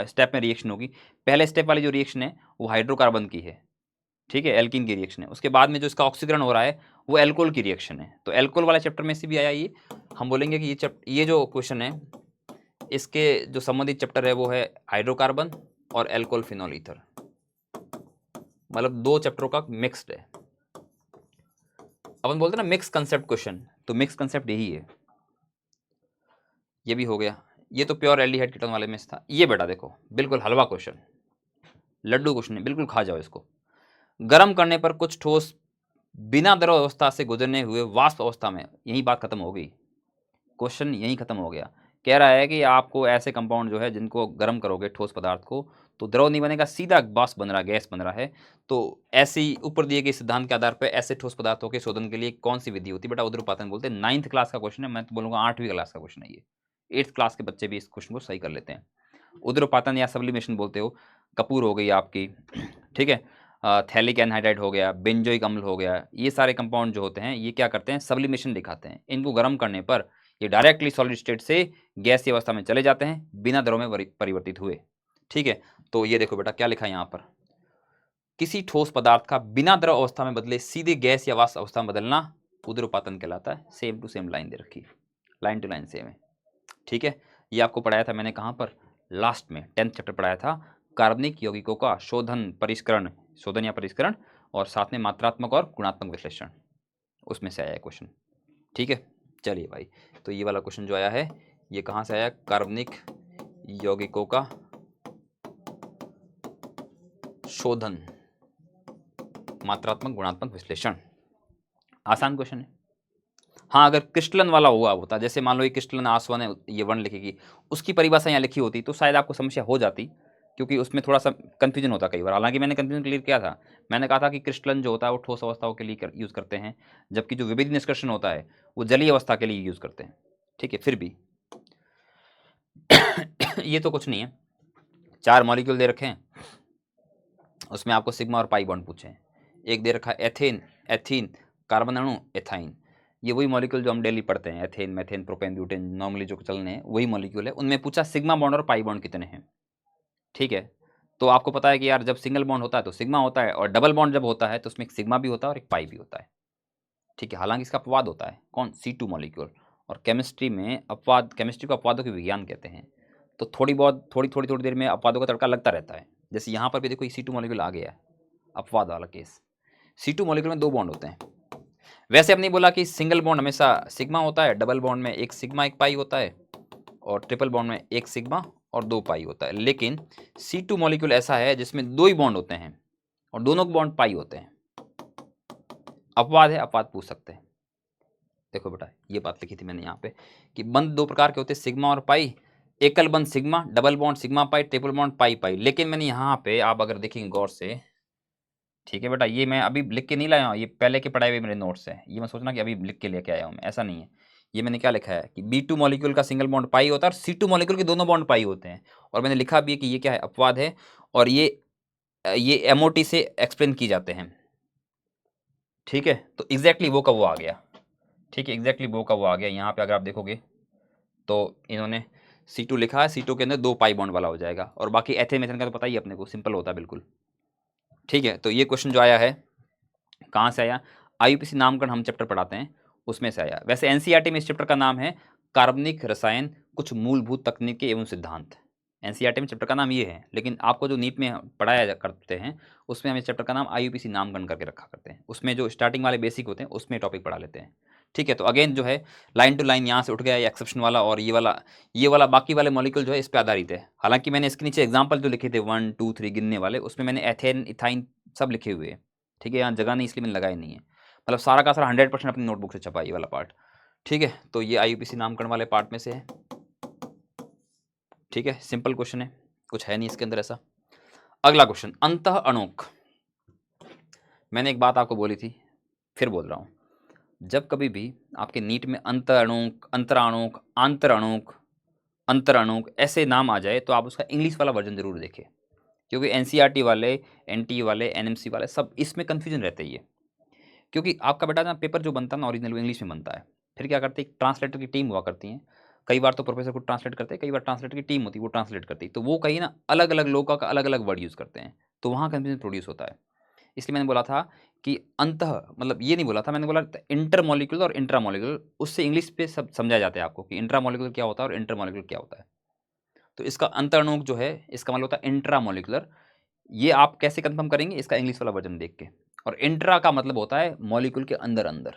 स्टेप में रिएक्शन होगी। पहले स्टेप वाली जो रिएक्शन है वो हाइड्रोकार्बन की है, ठीक है, एल्कीन की रिएक्शन है। उसके बाद में जो इसका ऑक्सीकरण हो रहा है वो एल्कोहल की रिएक्शन है। तो एल्कोहल वाले चैप्टर में से भी आया ये। हम बोलेंगे कि ये जो क्वेश्चन है इसके जो संबंधित चैप्टर है वो है हाइड्रोकार्बन और एल्कोहल फिनोल ईथर, मतलब 2 चैप्टरों का मिक्स्ड है। अपन बोलते हैं ना मिक्स कंसेप्ट क्वेश्चन, तो मिक्स कंसेप्ट यही है। ये भी हो गया। ये तो प्योर एल्डिहाइड कीटोन वाले में से था। ये बेटा देखो बिल्कुल हलवा क्वेश्चन, लड्डू क्वेश्चन है, बिल्कुल खा जाओ इसको। गर्म करने पर कुछ ठोस बिना द्रव अवस्था से गुजरने हुए वाष्प अवस्था में, यही बात खत्म हो गई, क्वेश्चन यही खत्म हो गया। कह रहा है कि आपको ऐसे कंपाउंड जो है जिनको गर्म करोगे ठोस पदार्थ को तो द्रव नहीं बनेगा, सीधा वाष्प बन रहा, गैस बन रहा है। तो ऐसी ऊपर दिए गए सिद्धांत के आधार पर ऐसे ठोस पदार्थों के शोधन के लिए कौन सी विधि होती है? बेटा उर्ध्वपातन बोलते हैं। 9th क्लास का क्वेश्चन है, मैं तो बोलूंगा 8वीं क्लास का क्वेश्चन है ये। 8th क्लास के बच्चे भी इस क्वेश्चन को सही कर लेते हैं। उर्ध्वपातन या सब्लिमेशन बोलते हो, कपूर हो गई आपकी, ठीक है, थैलिक एनहाइड्राइड हो गया, बेंजोइक अम्ल हो गया, ये सारे कंपाउंड जो होते हैं ये क्या करते हैं? सब्लिमेशन दिखाते हैं। इनको गर्म करने पर ये डायरेक्टली सॉलिड स्टेट से गैसीय अवस्था में चले जाते हैं बिना द्रव में परिवर्तित हुए। ठीक है, तो ये देखो बेटा क्या लिखा है यहाँ पर, किसी ठोस पदार्थ का बिना द्रव अवस्था में बदले सीधे गैस या वाष्प अवस्था में बदलना उर्ध्वपातन कहलाता है। सेम टू सेम लाइन दे रखी, लाइन टू लाइन सेम है। ठीक है, ये आपको पढ़ाया था मैंने कहाँ पर? लास्ट में 10th चैप्टर पढ़ाया था, कार्बनिक यौगिकों का शोधन परिष्करण, शोधन या परिष्करण, और साथ में मात्रात्मक और गुणात्मक विश्लेषण, उसमें से आया है क्वेश्चन। ठीक है, चलिए भाई, तो ये वाला क्वेश्चन जो आया है ये कहाँ से आया? कार्बनिक यौगिकों का शोधन, मात्रात्मक गुणात्मक विश्लेषण। आसान क्वेश्चन है। हाँ, अगर क्रिस्टलन वाला हुआ होता, जैसे मान लो ये क्रिस्टलन आसवन है, ये वर्ण लिखेगी, उसकी परिभाषा यहाँ लिखी होती तो शायद आपको समस्या हो जाती, क्योंकि उसमें थोड़ा सा कंफ्यूजन होता कई बार। हालांकि मैंने कंफ्यूजन क्लियर किया था, मैंने कहा था कि क्रिस्टलन जो होता है वो ठोस अवस्थाओं के लिए यूज़ करते हैं, जबकि जो विभेद निष्कर्षण होता है वो जलीय अवस्था के लिए यूज़ करते हैं। ठीक है, फिर भी ये तो कुछ नहीं है। 4 मॉलिक्यूल दे रखे हैं, उसमें आपको सिग्मा और पाई बॉन्ड पूछे हैं। एक दे रखा है एथेन, एथीन, कार्बन अणु, एथाइन। ये वही मॉलिक्यूल जो हम डेली पढ़ते हैं, ethane, methane, propane, butane, normally जो चलने हैं वही मॉलिक्यूल है। उनमें पूछा सिग्मा बॉन्ड और पाई बॉन्ड कितने हैं। ठीक है, तो आपको पता है कि यार जब सिंगल बॉन्ड होता है तो सिग्मा होता है, और डबल बॉन्ड जब होता है तो उसमें एक सिग्मा भी होता है और एक पाई भी होता है। ठीक है, हालांकि इसका अपवाद होता है कौन? C2 molecule. और केमिस्ट्री में अपवाद, केमिस्ट्री को अपवादों के विज्ञान कहते हैं। तो थोड़ी बहुत थोड़ी देर में अपवादों का तड़का लगता रहता है। जैसे यहाँ पर भी देखो C2 मॉलिक्यूल आ गया है, अपवाद वाला केस। C2 मॉलिक्यूल में 2 बॉन्ड होते हैं। वैसे हमने बोला कि सिंगल बॉन्ड हमेशा सिग्मा होता है, डबल बॉन्ड में एक सिग्मा एक पाई होता है, और ट्रिपल बॉन्ड में एक सिग्मा और 2 पाई होता है। लेकिन C2 मॉलिक्यूल ऐसा है जिसमें 2 ही बॉन्ड होते हैं और दोनों के बॉन्ड पाई होते हैं। अपवाद है, अपवाद पूछ सकते हैं। देखो बेटा ये बात लिखी थी मैंने यहाँ पे कि बंद 2 प्रकार के होते हैं, सिग्मा और पाई। एकल बंद sigma, double bond sigma pi, triple bond pi pi. लेकिन मैंने यहाँ पे, आप अगर देखेंगे गौर से, ठीक है बेटा, ये मैं अभी लिख के नहीं लाया हूँ, ये पहले के पढ़ाए हुए मेरे नोट्स हैं। ये मैं सोचना कि अभी लिख के लेके आया हूँ मैं, ऐसा नहीं है। ये मैंने क्या लिखा है कि B2 मॉलिक्यूल का सिंगल बॉन्ड पाई होता है और C2 मॉलिक्यूल के दोनों बॉन्ड पाई होते हैं। और मैंने लिखा भी है कि ये क्या है? अपवाद है, और ये MOT से एक्सप्लेन की जाते हैं। ठीक है, तो एग्जैक्टली वो का वो आ गया। ठीक है, एग्जैक्टली वो का वो आ गया। यहाँ पे अगर आप देखोगे तो इन्होंने C2 लिखा है, C2 के अंदर 2 पाई बॉन्ड वाला हो जाएगा, और बाकी एथेन मेथेन का तो पता ही अपने को, सिंपल होता है बिल्कुल। ठीक है, तो ये क्वेश्चन जो आया है कहाँ से आया? IUPAC नामकरण हम चैप्टर पढ़ाते हैं उसमें से आया। वैसे NCERT में इस चैप्टर का नाम है कार्बनिक रसायन, कुछ मूलभूत तकनीकें एवं सिद्धांत। NCERT में चैप्टर का नाम ये है, लेकिन आपको जो नीट में पढ़ाया करते हैं उसमें हम इस चैप्टर का नाम IUPAC नामकरण करके रखा करते हैं। उसमें जो स्टार्टिंग वाले बेसिक होते हैं उसमें टॉपिक पढ़ा लेते हैं। ठीक है, तो अगेन जो है लाइन टू लाइन यहाँ से उठ गया ये एक्सेप्शन वाला, और ये वाला बाकी वाले मॉलिक्यूल जो है इस पर आधारित है। हालांकि मैंने इसके नीचे एग्जाम्पल जो लिखे थे 1 2 3 गिनने वाले, उसमें मैंने एथेन इथाइन सब लिखे हुए हैं। ठीक है, यहाँ जगह नहीं इसलिए मैंने लगाया नहीं है, मतलब सारा का सारा 100% अपनी नोटबुक से छपा ये वाला पार्ट। ठीक है, तो ये IUPAC नामकरण वाले पार्ट में से है। ठीक है, सिंपल क्वेश्चन है, कुछ है नहीं इसके अंदर ऐसा। अगला क्वेश्चन, अंतः अणुक। मैंने एक बात आपको बोली थी, फिर बोल रहा हूँ, जब कभी भी आपके नीट में अंतःअणुक, अंतराणुक, आंतराणुक, अंतराणुक ऐसे नाम आ जाए तो आप उसका इंग्लिश वाला वर्जन जरूर देखें। क्योंकि एनसीईआरटी वाले, एनटीई वाले, एनएमसी वाले सब इसमें कन्फ्यूजन रहते ही है। क्योंकि आपका बेटा ना पेपर जो बनता है ना ओरिजिनल इंग्लिश में बनता है, फिर क्या करते हैं ट्रांसलेटर की टीम हुआ करती है, कई बार तो प्रोफेसर को ट्रांसलेट करते हैं, कई बार ट्रांसलेटर की टीम होती है वो ट्रांसलेट करती है, तो वो कहीं ना अलग अलग लोगों का अलग अलग वर्ड यूज़ करते हैं, तो वहाँ कन्फ्यूजन प्रोड्यूस होता है। इसलिए मैंने बोला था कि अंतः, मतलब ये नहीं बोला था, मैंने बोला इंटरमोलिकुलर और इंट्रामोलिकुलर, उससे इंग्लिश पे सब समझा जाता है आपको कि इंट्रामोलिकुलर क्या होता है और इंटरमोलिकुलर क्या होता है। तो इसका अंतरणुक जो है इसका मतलब होता है इंट्रामोलिकुलर। ये आप कैसे कंफर्म करेंगे, इसका इंग्लिश वाला वर्जन देख के। और इंट्रा का मतलब होता है मॉलिक्यूल के अंदर अंदर।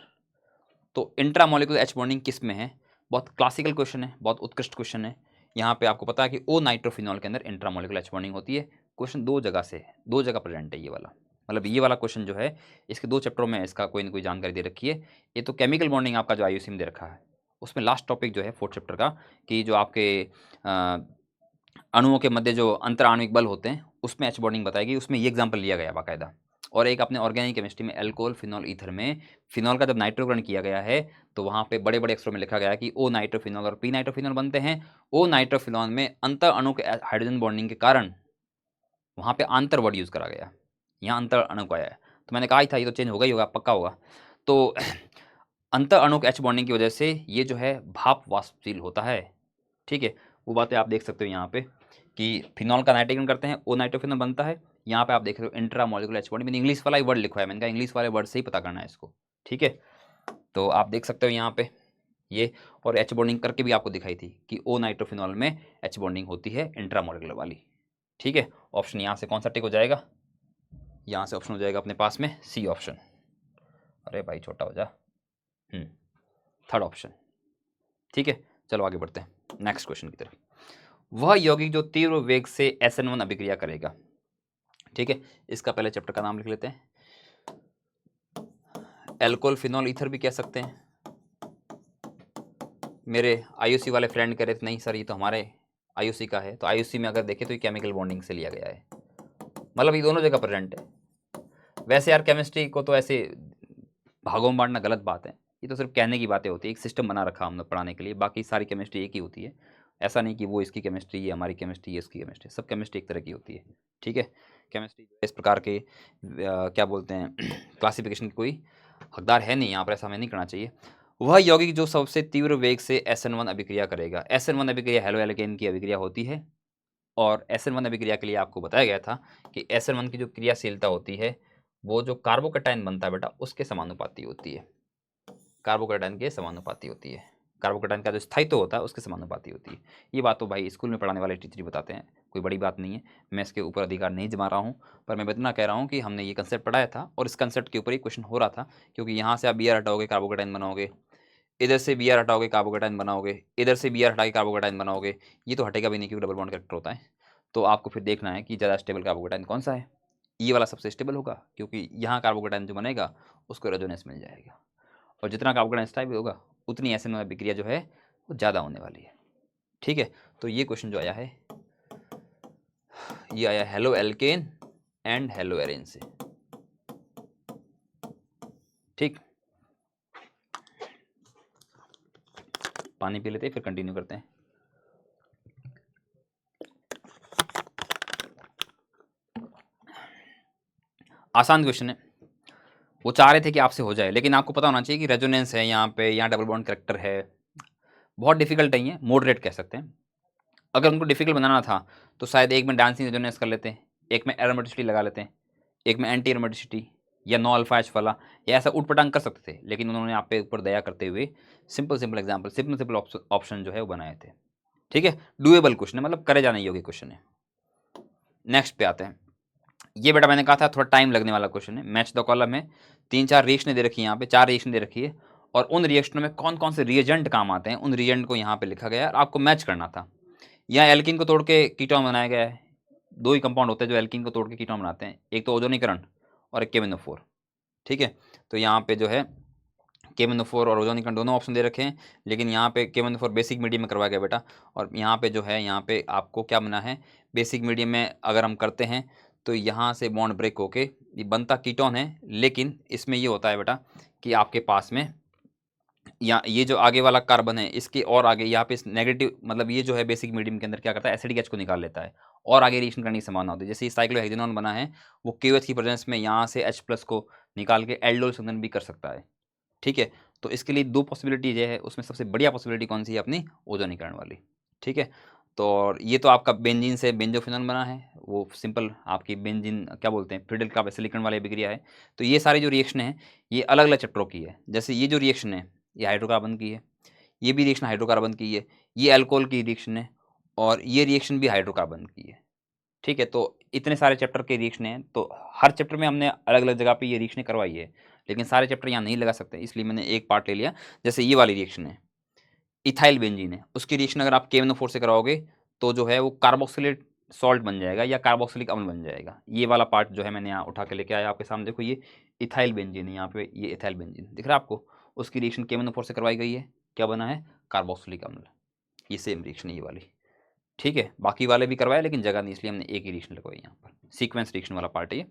तो इंट्रा मॉलिक्यूल एच बॉन्डिंग किस में है, बहुत क्लासिकल क्वेश्चन है, बहुत उत्कृष्ट क्वेश्चन है। यहाँ पे आपको पता है कि ओ नाइट्रोफिनॉल के अंदर इंट्रा मॉलिक्यूल एच बॉन्डिंग होती है। क्वेश्चन दो जगह से है, दो जगह प्रेजेंट है ये वाला, मतलब ये वाला क्वेश्चन जो है इसके दो चैप्टरों में इसका कोई ना कोई जानकारी दे रखी है। ये तो केमिकल बॉन्डिंग आपका जो आईयूसी में दे रखा है, उसमें लास्ट टॉपिक जो है फोर्थ चैप्टर का, कि जो आपके अणुओं के मध्य जो अंतर आणविक बल होते हैं उसमें एच बॉन्डिंग बताएगी, उसमें ये एग्जाम्पल लिया गया बाकायदा। और एक अपने ऑर्गेनिक केमिस्ट्री में एल्कोहल फिनॉल ईथर में फिनॉल का जब नाइट्रोकरण किया गया है तो वहाँ पे बड़े बड़े अक्षरों में लिखा गया है कि ओ नाइट्रोफिनॉल और पी नाइट्रोफिनॉल बनते हैं। ओ नाइट्रोफिनॉल में अंतर अणु के हाइड्रोजन बॉन्डिंग के कारण वहाँ पे आंतर वर्ड यूज़ करा गया, यहाँ अंतर अणु का आया है। तो मैंने कहा ही था ये तो चेंज होगा ही होगा, पक्का होगा। तो अंतर अणु के एच बॉन्डिंग की वजह से ये जो है भाप वाष्पशील होता है। ठीक है, वो बातें आप देख सकते हो यहाँ पे कि फिनॉल का नाइट्रोजन करते हैं, ओ नाइट्रोफिनॉल बनता है। यहाँ पे आप देख रहे हो इंट्रा मॉलिक्यूलर एच बॉन्डिंग, मैंने इंग्लिश वाला ही वर्ड लिखा है, मैंने कहा इंग्लिश वाले वर्ड से ही पता करना है इसको। ठीक है, तो आप देख सकते हो यहाँ पे ये, और एच बॉन्डिंग करके भी आपको दिखाई थी कि ओ नाइट्रोफिनॉल में एच बॉन्डिंग होती है इंट्रा मॉलिक्यूलर वाली। ठीक है, ऑप्शन यहाँ से कौन सा टिक हो जाएगा, यहाँ से ऑप्शन हो जाएगा अपने पास में सी ऑप्शन। अरे भाई छोटा हो जा, थर्ड ऑप्शन। ठीक है, चलो आगे बढ़ते हैं नेक्स्ट क्वेश्चन की तरफ। वह यौगिक जो तीव्र वेग से SN1 अभिक्रिया करेगा। ठीक है, इसका पहले चैप्टर का नाम लिख लेते हैं, एल्कोहल फिनॉल ईथर भी कह सकते हैं। मेरे आईयूसी वाले फ्रेंड कह रहे थे नहीं सर ये तो हमारे आईयूसी का है, तो आईयूसी में अगर देखें तो ये केमिकल बॉन्डिंग से लिया गया है, मतलब ये दोनों जगह प्रेजेंट है। वैसे यार केमिस्ट्री को तो ऐसे भागों में बांटना गलत बात है, ये तो सिर्फ कहने की बातें होती है, एक सिस्टम बना रखा हमने पढ़ाने के लिए, बाकी सारी केमिस्ट्री एक ही होती है। ऐसा नहीं कि वो इसकी केमिस्ट्री, ये हमारी केमिस्ट्री, ये इसकी केमिस्ट्री, सब केमिस्ट्री एक तरह की होती है। ठीक है, केमिस्ट्री इस प्रकार के क्या बोलते हैं क्लासिफिकेशन की कोई हकदार है नहीं यहाँ पर, ऐसा हमें नहीं करना चाहिए। वह यौगिक जो सबसे तीव्र वेग से SN1 अभिक्रिया करेगा। SN1 अभिक्रिया हेलो एल्केन की अभिक्रिया होती है, और SN1 अभिक्रिया के लिए आपको बताया गया था कि SN1 की जो क्रियाशीलता होती है वो जो कार्बोकैटायन बनता है बेटा उसके समानुपाती होती है, कार्बोकैटायन के समानुपाती होती है, कार्बोकैटायन का जो स्थायित्व होता है उसके समानुपाती होती है। ये बात तो भाई स्कूल में पढ़ाने वाले टीचर ही बताते हैं, कोई बड़ी बात नहीं है, मैं इसके ऊपर अधिकार नहीं जमा रहा हूँ, पर मैं इतना कह रहा हूँ कि हमने ये कंसेप्ट पढ़ाया था और इस कंसेप्ट के ऊपर ही क्वेश्चन हो रहा था। क्योंकि यहाँ से आप बी आर हटाओगे कार्बोकैटायन बनाओगे, इधर से बी आर हटाओगे कार्बोकैटायन बनाओगे, इधर से बी आर हटा के कार्बोकैटायन बनाओगे, ये तो हटेगा भी नहीं क्योंकि डबल बॉन्ड कैरेक्टर होता है। तो आपको फिर देखना है कि ज़्यादा स्टेबल कार्बोकैटायन कौन सा है, ये वाला सबसे स्टेबल होगा क्योंकि यहाँ कार्बोकैटायन जो बनेगा उसको रेजोनेंस मिल जाएगा, और जितना कार्बोकैटायन स्टेबल होगा उतनी SN1 अभिक्रिया जो है वो ज़्यादा होने वाली है। ठीक है, तो ये क्वेश्चन जो आया है ये आया हेलो एल्केन एंड हेलो एरेन से। ठीक, पानी पी लेते हैं फिर कंटिन्यू करते हैं। आसान क्वेश्चन है, वो चाह रहे थे कि आपसे हो जाए, लेकिन आपको पता होना चाहिए कि रेजोनेंस है यहाँ पे, यहाँ डबल बॉन्ड कैरेक्टर है, बहुत डिफिकल्ट नहीं है, मॉडरेट कह सकते हैं। अगर उनको डिफिकल्ट बनाना था तो शायद एक में डांसिंग रेजोनेंस कर लेते हैं, एक में एरोमेटिसिटी लगा लेते हैं, एक में एंटी एरोमेटिसिटी या नो अल्फा एच वाला, या ऐसा उठ पटांग कर सकते थे, लेकिन उन्होंने आप पे ऊपर दया करते हुए simple simple example, simple simple option जो है वो बनाए थे। ठीक है, डुएबल क्वेश्चन है, मतलब करे जाने योग्य क्वेश्चन है। नेक्स्ट पे आते हैं, ये बेटा मैंने कहा था थोड़ा टाइम लगने वाला क्वेश्चन है। मैच द कॉलम है, 3-4 रिएक्शन दे रखी है यहाँ पे, 4 रिएक्शन दे रखी है, और उन रिएक्शनों में कौन कौन से रिएजेंट काम आते हैं उन रिएजेंट को यहाँ पे लिखा गया है और आपको मैच करना था। यहाँ एल्किन को तोड़ के कीटोन बनाया गया है, दो ही कंपाउंड होते हैं जो एल्किन को तोड़ के कीटोन बनाते हैं, एक तो ओजोनीकरण और एक KMnO4। ठीक है, तो यहाँ पे जो है KMnO4 और ओजोनीकरण दोनों ऑप्शन दे रखे हैं, लेकिन यहाँ पे KMnO4 बेसिक मीडियम में करवाया गया बेटा, और यहाँ पे जो है यहाँ पे आपको क्या बना है, बेसिक मीडियम में अगर हम करते हैं तो यहाँ से बॉन्ड ब्रेक होके ये बनता कीटोन है, लेकिन इसमें ये होता है बेटा कि आपके पास में या ये जो आगे वाला कार्बन है इसके और आगे यहाँ पे नेगेटिव, मतलब ये जो है बेसिक मीडियम के अंदर क्या करता है, एसिडिक एच को निकाल लेता है और आगे रिएक्शन करने की संभावना होती है। जैसे साइक्लोहेक्सेनॉन बना है, वो KOH की प्रेजेंस में यहाँ से H+ को निकाल के एल्डोल संघनन भी कर सकता है। ठीक है, तो इसके लिए दो पॉसिबिलिटी जो है, उसमें सबसे बढ़िया पॉसिबिलिटी कौन सी है, अपनी ओजोनीकरण वाली। ठीक है, तो और ये तो आपका बेंजीन से बेंजोफिनॉल बना है, वो सिंपल आपकी बेंजीन क्या बोलते हैं, फिडेल क्लार्क एसिलीकरण वाली अभिक्रिया है। तो ये सारी जो रिएक्शन है ये अलग अलग चैप्टरों की है। जैसे ये जो रिएक्शन है ये हाइड्रोकार्बन की है, ये भी रिएक्शन हाइड्रोकार्बन की है, ये अल्कोहल की रिएक्शन है, और ये रिएक्शन भी हाइड्रोकार्बन की है। ठीक है, तो इतने सारे चैप्टर के रिएक्शन हैं, तो हर चैप्टर में हमने अलग अलग जगह पे ये रिएक्शन करवाई है, लेकिन सारे चैप्टर यहाँ नहीं लगा सकते, इसलिए मैंने एक पार्ट ले लिया। जैसे ये वाली रिएक्शन है, इथाइल बेंजीन है, उसकी रिएक्शन अगर आप KMnO4 से कराओगे तो जो है वो कार्बोक्सिलेट सॉल्ट बन जाएगा या कार्बोक्सिलिक अम्ल बन जाएगा। ये वाला पार्ट जो है मैंने यहाँ उठा के लेके आया आपके सामने, देखो ये इथाइल बेंजीन है, यहाँ पे ये इथाइल बेंजीन दिख रहा है आपको, उसकी रिएक्शन KMnO4 से करवाई गई है, क्या बना है, कार्बोक्सिलिक अम्ल। ये सेम रिएक्शन है ये वाली। ठीक है, बाकी वाले भी करवाए लेकिन जगह नहीं, इसलिए हमने एक ही रिएक्शन लगवाई यहाँ पर, सीक्वेंस रिएक्शन वाला पार्ट है ये।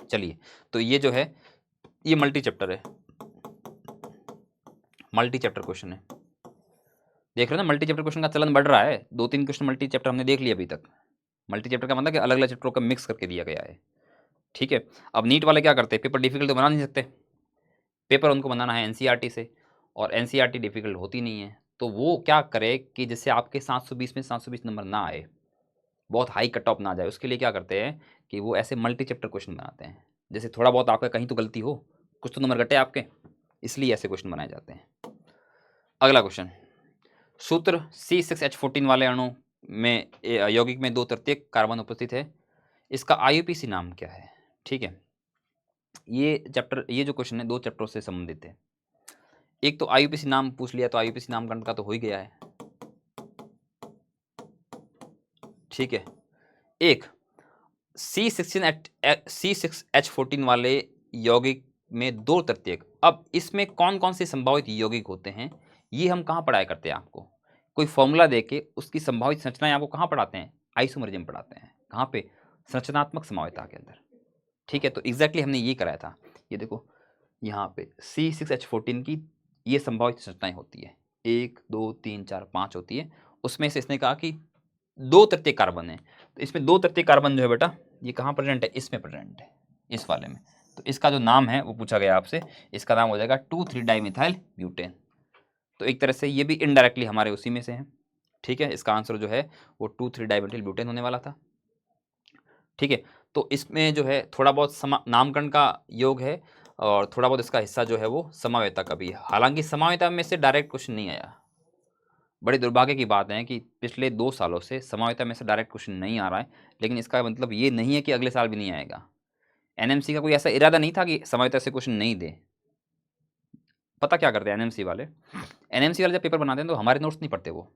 चलिए, तो ये जो है ये मल्टी चैप्टर है, मल्टी चैप्टर क्वेश्चन है, देख रहे हो ना, मल्टी चैप्टर क्वेश्चन का चलन बढ़ रहा है। 2-3 क्वेश्चन मल्टी चैप्टर हमने देख लिया अभी तक। मल्टी चैप्टर का मतलब कि अलग अलग चैप्टरों का मिक्स करके दिया गया है। ठीक है, अब नीट वाले क्या करते हैं, पेपर डिफिकल्ट तो बना नहीं सकते, पेपर उनको बनाना है NCERT से, और NCERT डिफिकल्ट होती नहीं है, तो वो क्या करे कि जैसे आपके 720 में 720 नंबर ना आए, बहुत हाई कट ऑफ ना जाए, उसके लिए क्या करते हैं कि वो ऐसे मल्टी चैप्टर क्वेश्चन बनाते हैं। जैसे थोड़ा बहुत आपका कहीं तो गलती हो, कुछ तो नंबर घटे आपके, इसलिए ऐसे क्वेश्चन बनाए जाते हैं। अगला क्वेश्चन, सूत्र C6H14 वाले अणु में यौगिक में 2 तृतीयक कार्बन उपस्थित है, इसका IUPAC नाम क्या है। ठीक है, ये चैप्टर, ये जो क्वेश्चन है 2 चैप्टरों से संबंधित है। एक तो IUPAC नाम पूछ लिया, तो IUPAC नामकरण का तो हो ही गया है। ठीक है, एक C6H14 वाले यौगिक में 2 तृतीयक, अब इसमें कौन कौन से संभावित यौगिक होते हैं ये हम कहाँ पढ़ाया करते हैं आपको, कोई फॉर्मूला देके उसकी संभावित संरचनाएं आपको कहाँ पढ़ाते हैं, आइसोमरिज्म पढ़ाते हैं, कहाँ पे, संरचनात्मक संभाव्यता के अंदर। ठीक है, तो एग्जैक्टली हमने ये कराया था। ये देखो यहाँ पे C6H14 की ये संभावित संरचनाएं होती है, 1 2 3 4 5 होती है, उसमें से इसने कहा कि 2 तृतीय कार्बन है, तो इसमें 2 तृतीय कार्बन जो है बेटा ये कहाँ प्रेजेंट है, इसमें प्रेजेंट है, इस वाले में। तो इसका जो नाम है वो पूछा गया आपसे, इसका नाम हो जाएगा 2,3 डाइमिथाइल ब्यूटेन। तो एक तरह से ये भी इनडायरेक्टली हमारे उसी में से है। ठीक है, इसका आंसर जो है वो 2,3 डाइमिथाइल ब्यूटेन होने वाला था। ठीक है, तो इसमें जो है थोड़ा बहुत नामकरण का योग है, और थोड़ा बहुत इसका हिस्सा जो है वो समावेता का भी है। हालांकि समावेता में से डायरेक्ट क्वेश्चन नहीं आया, बड़े दुर्भाग्य की बात है कि पिछले 2 सालों से समावेता में से डायरेक्ट क्वेश्चन नहीं आ रहा है, लेकिन इसका मतलब ये नहीं है कि अगले साल भी नहीं आएगा। NMC का कोई ऐसा इरादा नहीं था कि समावेता से क्वेश्चन नहीं दे। पता क्या करते हैं NMC वाले, NMC वाले जब पेपर बनाते हैं तो हमारे नोट्स नहीं पढ़ते, वो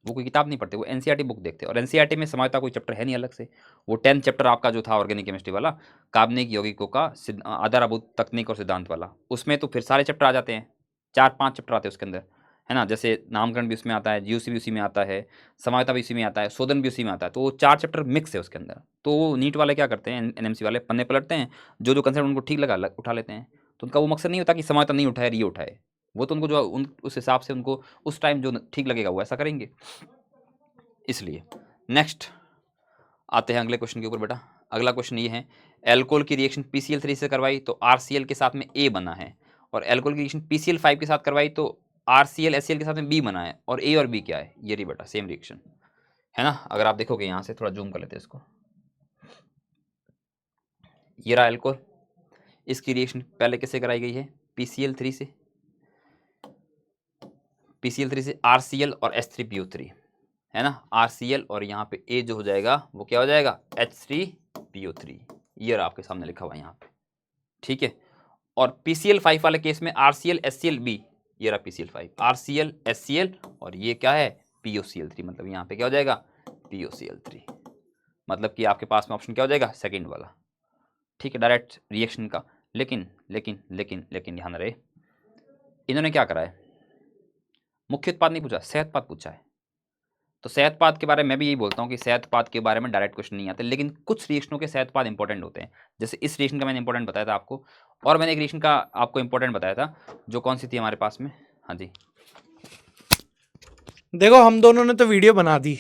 कोई किताब नहीं पढ़ते, वो NCERT बुक देखते हैं, और NCERT में समावेता कोई चैप्टर है नहीं अलग से। वो 10th चैप्टर आपका जो था ऑर्गेनिक केमिस्ट्री वाला, कार्बनिक यौगिकों का आधारभूत तकनीक और सिद्धांत वाला, उसमें तो फिर सारे चैप्टर आ जाते हैं, 4-5 चैप्टर आते हैं उसके अंदर, है ना। जैसे नामकरण भी उसमें आता है, GUC भी उसी में आता है, समावेता भी उसी में आता है, शोधन भी उसी में आता है, तो वो 4 चैप्टर मिक्स है उसके अंदर। तो नीट वाले क्या करते हैं, NMC वाले पन्ने पलटते हैं, जो जो कंसेप्ट उनको ठीक लगा उठा लेते हैं। तो उनका वो मकसद नहीं होता कि समावेता नहीं उठाए, ये उठाए, वो तो उनको जो उस हिसाब से उनको उस टाइम जो ठीक लगेगा वो ऐसा करेंगे, इसलिए। नेक्स्ट आते हैं अगले क्वेश्चन के ऊपर बेटा। अगला क्वेश्चन ये है, एल्कोहल की रिएक्शन PCl3 से करवाई तो RCl के साथ में A बना है, और एल्कोहल की रिएक्शन PCl5 के साथ करवाई तो RCl HCl के साथ में B बना है, और A और B क्या है, ये रही बेटा सेम रिएक्शन, है ना। अगर आप देखोगे यहाँ से थोड़ा जूम कर लेते हैं इसको, ये रहा एल्कोहल, इसकी रिएक्शन पहले किससे कराई गई है, PCl3 से, PCl3 से RCl और H3PO3, है ना, RCl, और यहाँ पे A जो हो जाएगा वो क्या हो जाएगा, H3PO3, ये रहा आपके सामने लिखा हुआ है यहाँ पे। ठीक है, और PCl5 वाले केस में RCl HCl B, ये रहा PCl5, RCl HCl, और ये क्या है POCl3, मतलब यहाँ पे क्या हो जाएगा POCl3, मतलब कि आपके पास में ऑप्शन क्या हो जाएगा, सेकंड वाला। ठीक है, डायरेक्ट रिएक्शन का। लेकिन लेकिन लेकिन लेकिन ध्यान रहे, इन्होंने क्या करा है, मुख्य उत्पाद नहीं पूछा, सह उत्पाद पूछा है। तो सेहत पाद के बारे में मैं भी यही बोलता हूँ कि सेहत पाद के बारे में डायरेक्ट क्वेश्चन नहीं आते, लेकिन कुछ रिएक्शनों के सेहत पाद इंपॉर्टेंट होते हैं। जैसे इस रिएक्शन का मैंने इंपॉर्टेंट बताया था आपको, और मैंने एक रिएक्शन का आपको इंपॉर्टेंट बताया था, जो कौन सी थी हमारे पास में। हाँ जी, देखो हम दोनों ने तो वीडियो बना दी,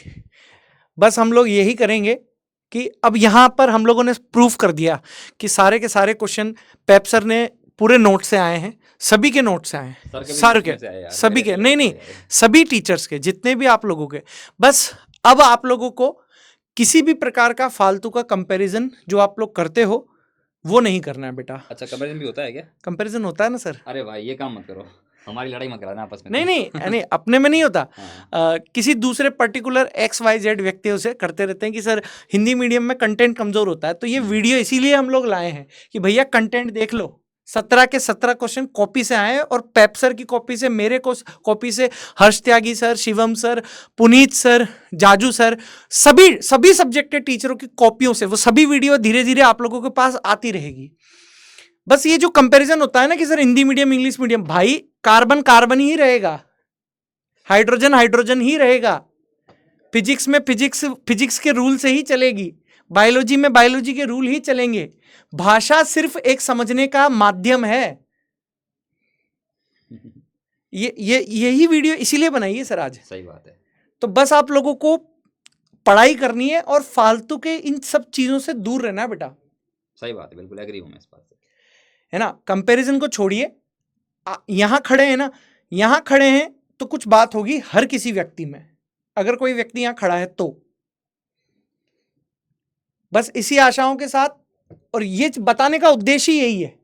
बस हम लोग यही करेंगे कि अब यहाँ पर हम लोगों ने प्रूफ कर दिया कि सारे के सारे क्वेश्चन पेप सर ने पूरे नोट से आए हैं, सभी के नोट से आए हैं, सर के, सभी के, नहीं नहीं, सभी टीचर्स के, जितने भी आप लोगों के। बस अब आप लोगों को किसी भी प्रकार का फालतू का कंपैरिजन जो आप लोग करते हो वो नहीं करना है बेटा। अच्छा, कंपैरिजन भी होता है क्या? कंपैरिजन होता है ना सर। अरे भाई ये काम मत करो, हमारी लड़ाई मत कराना आपस में। नहीं नहीं यानी अपने में नहीं होता, हाँ। किसी दूसरे पर्टिकुलर XYZ व्यक्तियों से करते रहते हैं कि सर हिंदी मीडियम में कंटेंट कमजोर होता है, तो ये वीडियो इसीलिए हम लोग लाए हैं कि भैया कंटेंट देख लो। 17 के 17 क्वेश्चन कॉपी से आए, और पेप सर की कॉपी से, मेरे को कॉपी से, Harsh Tyagi sir, Shivam sir, Puneet sir, Jaju sir, सभी सभी सब्जेक्ट के टीचरों की कॉपियों से वो सभी वीडियो धीरे धीरे आप लोगों के पास आती रहेगी। बस ये जो कंपैरिजन होता है ना कि sir Hindi medium English medium, भाई कार्बन कार्बन ही रहेगा, हाइड्रोजन हाइड्रोजन ही रहेगा, फिजिक्स में फिजिक्स फिजिक्स के रूल से ही चलेगी, बायोलॉजी में बायोलॉजी के रूल ही चलेंगे। भाषा सिर्फ एक समझने का माध्यम है। यही वीडियो इसीलिए बनाई है सर आज। सही बात है। तो बस आप लोगों को पढ़ाई करनी है और फालतू के इन सब चीजों से दूर रहना है बेटा। सही बात है, बिल्कुल एग्री हूं मैं इस बात से, है ना। कंपैरिजन को छोड़िए, यहां खड़े हैं ना, यहां खड़े हैं तो कुछ बात होगी हर किसी व्यक्ति में, अगर कोई व्यक्ति यहां खड़ा है तो। बस इसी आशाओं के साथ, और ये बताने का उद्देश्य ही यही है,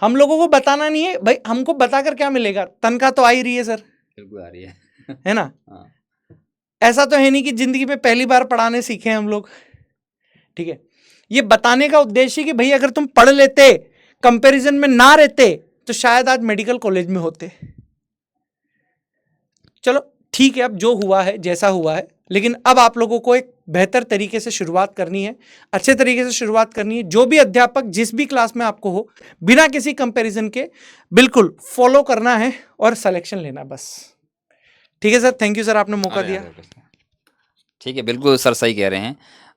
हम लोगों को बताना नहीं है भाई, हमको बताकर क्या मिलेगा, तनख्वाह तो आ ही रही है सर, बिल्कुल आ रही है ना। हाँ। ऐसा तो है नहीं कि जिंदगी में पहली बार पढ़ाने सीखे हम लोग, ठीक है। ये बताने का उद्देश्य कि भाई अगर तुम पढ़ लेते, कंपैरिजन में ना रहते, तो शायद आज मेडिकल कॉलेज में होते। चलो ठीक है, अब जो हुआ है जैसा हुआ है, लेकिन अब आप लोगों को एक बेहतर तरीके से शुरुआत करनी है, अच्छे तरीके से शुरुआत करनी है। जो भी अध्यापक जिस भी क्लास में आपको हो, बिना किसी कंपैरिजन के बिल्कुल फॉलो करना है और सिलेक्शन लेना, बस। ठीक है सर, थैंक यू सर, आपने मौका दिया। ठीक है, बिल्कुल सर सही कह रहे हैं,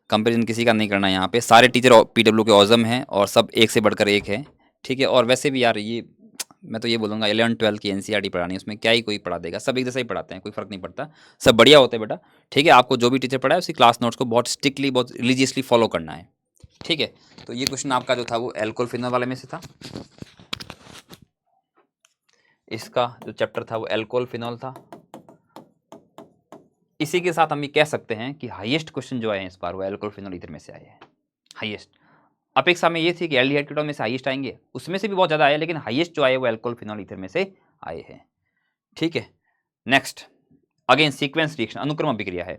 कंपैरिजन किसी का नहीं करना यहाँ पे, सारे टीचर पीडब्ल्यू के औज़म हैं और सब एक से बढ़कर एक है। ठीक है, और वैसे भी यार ये मैं तो ये बोलूँगा 11th-12th की एनसीईआरटी पढ़ानी है, उसमें क्या ही कोई पढ़ा देगा, सब एक जैसा ही पढ़ाते हैं, कोई फ़र्क नहीं पड़ता, सब बढ़िया होते हैं बेटा। ठीक है, आपको जो भी टीचर पढ़ाए उसकी क्लास नोट्स को बहुत स्ट्रिक्टली, बहुत रिलीजियसली फॉलो करना है। ठीक है, तो ये क्वेश्चन आपका जो था वो एल्कोहल फिनॉल वाले में से था, इसका जो चैप्टर था वो एल्कोहल फिनॉल था। इसी के साथ हम ये कह सकते हैं कि हाईएस्ट क्वेश्चन जो आए हैं इस बार वो एल्कोहल फिनॉल ईथर में से आए हैं, हाईएस्ट। अपेक्षा में ये थी कि एल्डिहाइड कीटोन में से हाईएस्ट आएंगे, उसमें से भी बहुत ज़्यादा आए, लेकिन हाईएस्ट जो आए वो एल्कोहल फिनॉल ईथर में से आए हैं। ठीक है, नेक्स्ट अगेन सीक्वेंस रिएक्शन, अनुक्रम अभिक्रिया है।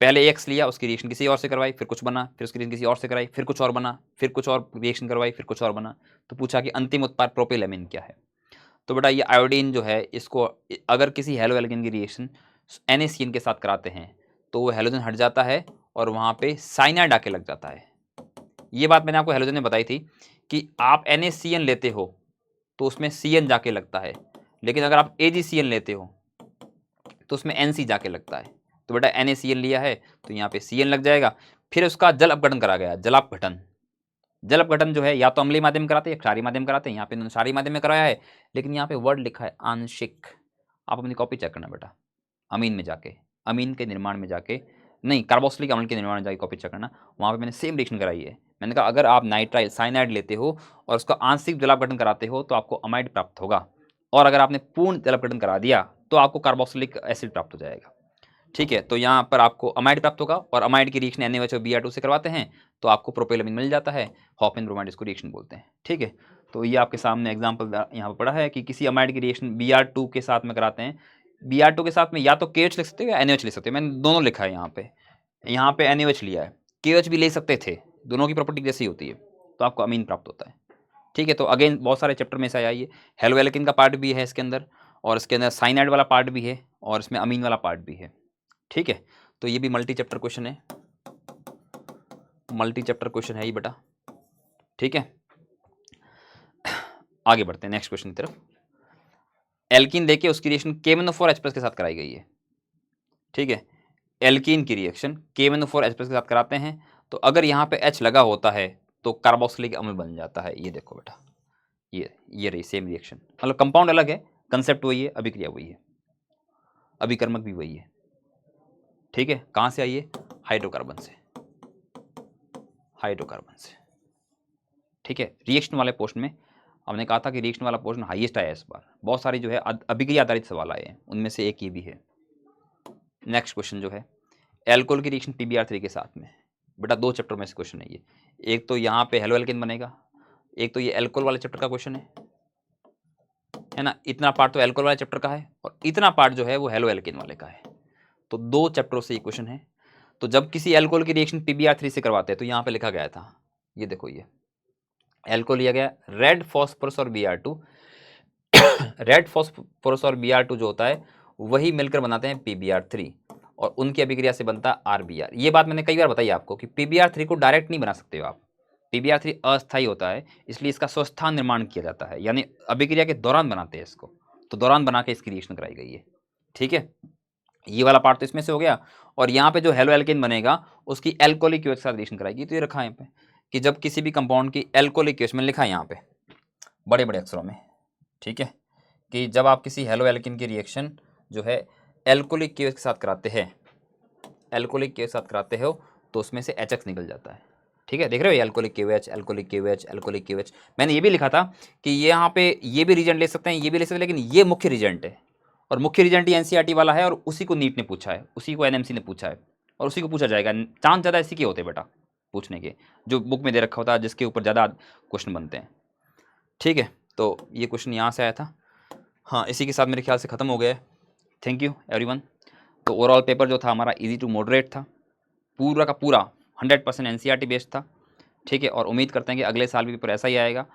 पहले एक्स लिया, उसकी रिएक्शन किसी और से करवाई, फिर कुछ बना, फिर उसकी रिएक्शन किसी और से कराई, फिर कुछ और बना, फिर कुछ और रिएक्शन करवाई, फिर कुछ और बना। तो पूछा कि अंतिम उत्पाद प्रोपिलेमिन क्या है। तो बेटा ये आयोडीन जो है, इसको अगर किसी हेलो एल्केन की रिएक्शन NaCN के साथ कराते हैं तो वो हेलोजन हट जाता है और वहाँ पे साइनाइड आके लग जाता है। ये बात मैंने आपको हेलोजन में बताई थी कि आप NaCN लेते हो तो उसमें CN जाके लगता है, लेकिन अगर आप AgCN लेते हो तो उसमें NC जाके लगता है। तो बेटा NaCN लिया है तो यहाँ पे CN लग जाएगा। फिर उसका जल अपघटन करा गया, जलापघटन। जल अपघटन जो है या तो अम्लीय माध्यम कराते हैं या क्षारीय माध्यम कराते हैं, यहाँ पे क्षारीय माध्यम में कराया है, लेकिन यहाँ पे वर्ड लिखा है आंशिक। आप अपनी कॉपी चेक करना बेटा, अमीन में जाके, अमीन के निर्माण में जाके, नहीं कार्बोक्सिलिक अम्ल के निर्माण में जाके कॉपी चेक करना, वहाँ पे मैंने सेम रिएक्शन कराई है। मैंने कहा अगर आप नाइट्राइल साइनाइड लेते हो और उसका आंशिक जलापघटन कराते हो तो आपको अमाइड प्राप्त होगा, और अगर आपने पूर्ण जलापघटन करा दिया तो आपको कार्बोक्सिलिक एसिड प्राप्त हो जाएगा। ठीक है, तो यहाँ पर आपको अमाइड प्राप्त होगा, और अमाइड की रिएक्शन NaOH और Br2 से करवाते हैं तो आपको प्रोपेलमिन मिल जाता है, हॉफमैन ब्रोमाइड इसको रिएक्शन बोलते हैं। ठीक है, तो ये आपके सामने एग्जांपल यहाँ पर पड़ा है कि किसी अमाइड की रिएक्शन Br2 के साथ में कराते हैं, Br2 के साथ में या तो KH लिख सकते हो या NaOH लिख सकते हो, मैंने दोनों लिखा है यहाँ पे NaOH लिया है, KH भी ले सकते थे, दोनों की प्रॉपर्टी जैसी होती है, तो आपको अमीन प्राप्त होता है। ठीक है, तो अगेन बहुत सारे चैप्टर में से आया ये, हेलो एल्केन का पार्ट भी है इसके अंदर, और इसके अंदर साइनाइड वाला पार्ट भी है, और इसमें अमीन वाला पार्ट भी है। ठीक है, तो ये भी मल्टी चैप्टर क्वेश्चन है, मल्टी चैप्टर क्वेश्चन है ये बेटा। ठीक है, आगे बढ़ते हैं नेक्स्ट क्वेश्चन की तरफ। एल्कीन देके उसकी रिएक्शन KMnO4H+ के साथ कराई गई है। ठीक है, एल्कीन की रिएक्शन KMnO4H+ के साथ कराते हैं, तो अगर यहाँ पे H लगा होता है तो कार्बोक्सिलिक अम्ल बन जाता है। ये देखो बेटा, ये रही सेम रिएक्शन, मतलब कंपाउंड अलग है, कंसेप्ट वही है, अभिक्रिया वही है, अभिकर्मक भी वही है। ठीक है, कहाँ से आई है? हाइड्रोकार्बन से, हाइड्रोकार्बन से। ठीक है, रिएक्शन वाले पोर्शन में हमने कहा था कि रिएक्शन वाला पोर्शन हाईएस्ट आया इस बार। बहुत सारी जो है अभिक्रिया आधारित सवाल आए हैं, उनमें से एक ये भी है। नेक्स्ट क्वेश्चन जो है, एल्कोहल की रिएक्शन PbR3 के साथ में। बेटा 2 चैप्टर में से क्वेश्चन है ये, एक तो यहाँ पे हेलो एल्केन बनेगा, एक तो ये एल्कोहल वाले चैप्टर का क्वेश्चन है ना। इतना पार्ट तो एल्कोहल वाले चैप्टर का है और इतना पार्ट जो है वो हेलो एल्केन वाले का है। तो 2 चैप्टरों से ये क्वेश्चन है। तो जब किसी एल्कोहल की रिएक्शन PbR3 से करवाते हैं तो यहाँ पे लिखा गया था, ये देखो, ये एल्कोहल लिया गया रेड फॉस्फोरस और Br2। रेड फॉस्फोरस और Br2 जो होता है वही मिलकर बनाते हैं PbR3 और उनकी अभिक्रिया से बनता है RBr। ये बात मैंने कई बार बताई आपको कि PbR3 को डायरेक्ट नहीं बना सकते हो आप, PbR3 अस्थायी होता है, इसलिए इसका स्वस्थान निर्माण किया जाता है, यानी अभिक्रिया के दौरान बनाते हैं इसको, तो दौरान बना के इसकी रिएक्शन कराई गई है। ठीक है, ये वाला पार्ट तो इसमें से हो गया। और यहाँ पे जो हेलो एल्केन बनेगा उसकी एल्कोहलिक के साथ रिएक्शन कराएगी। तो ये रखा है यहाँ पे कि जब किसी भी कंपाउंड की एल्कोहलिक केस में लिखा है यहाँ पे बड़े बड़े अक्षरों में, ठीक है, कि जब आप किसी हेलो एल्केन की रिएक्शन जो है एल्कोहलिक के साथ कराते हैं, एल्कोहलिक के साथ कराते हो तो उसमें से HX निकल जाता है। ठीक है, देख रहे हो, alcoholic KOH, alcoholic KOH, alcoholic KOH। मैंने ये भी लिखा था कि ये यहाँ पे ये भी रीजेंट ले सकते हैं, ये भी ले सकते हैं, लेकिन ये मुख्य रीजेंट है और मुख्य रीजेंट ही NCERT वाला है और उसी को नीट ने पूछा है, उसी को NMC ने पूछा है और उसी को पूछा जाएगा। चांस ज़्यादा इसी के होते हैं बेटा पूछने के, जो बुक में दे रखा होता है जिसके ऊपर ज़्यादा क्वेश्चन बनते हैं। ठीक है, तो ये क्वेश्चन यहाँ से आया था। हाँ, इसी के साथ मेरे ख्याल से ख़त्म हो गया है। Thank you everyone. तो ओवरऑल पेपर जो था हमारा इजी टू मॉडरेट था, पूरा का पूरा 100% NCERT बेस्ड था। ठीक है, और उम्मीद करते हैं कि अगले साल भी पेपर ऐसा ही आएगा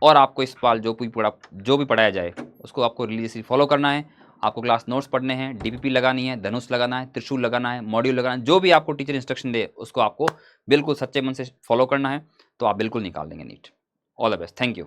और आपको इस साल जो भी पढ़ाया जाए उसको आपको रिलीजियसली फॉलो करना है। आपको क्लास नोट्स पढ़ने हैं, DPP लगानी है, धनुष लगाना है, त्रिशूल लगाना है, मॉड्यूल लगाना है, जो भी आपको टीचर इंस्ट्रक्शन दे उसको आपको बिल्कुल सच्चे मन से फॉलो करना है, तो आप बिल्कुल निकाल देंगे NEET. All the best, thank you.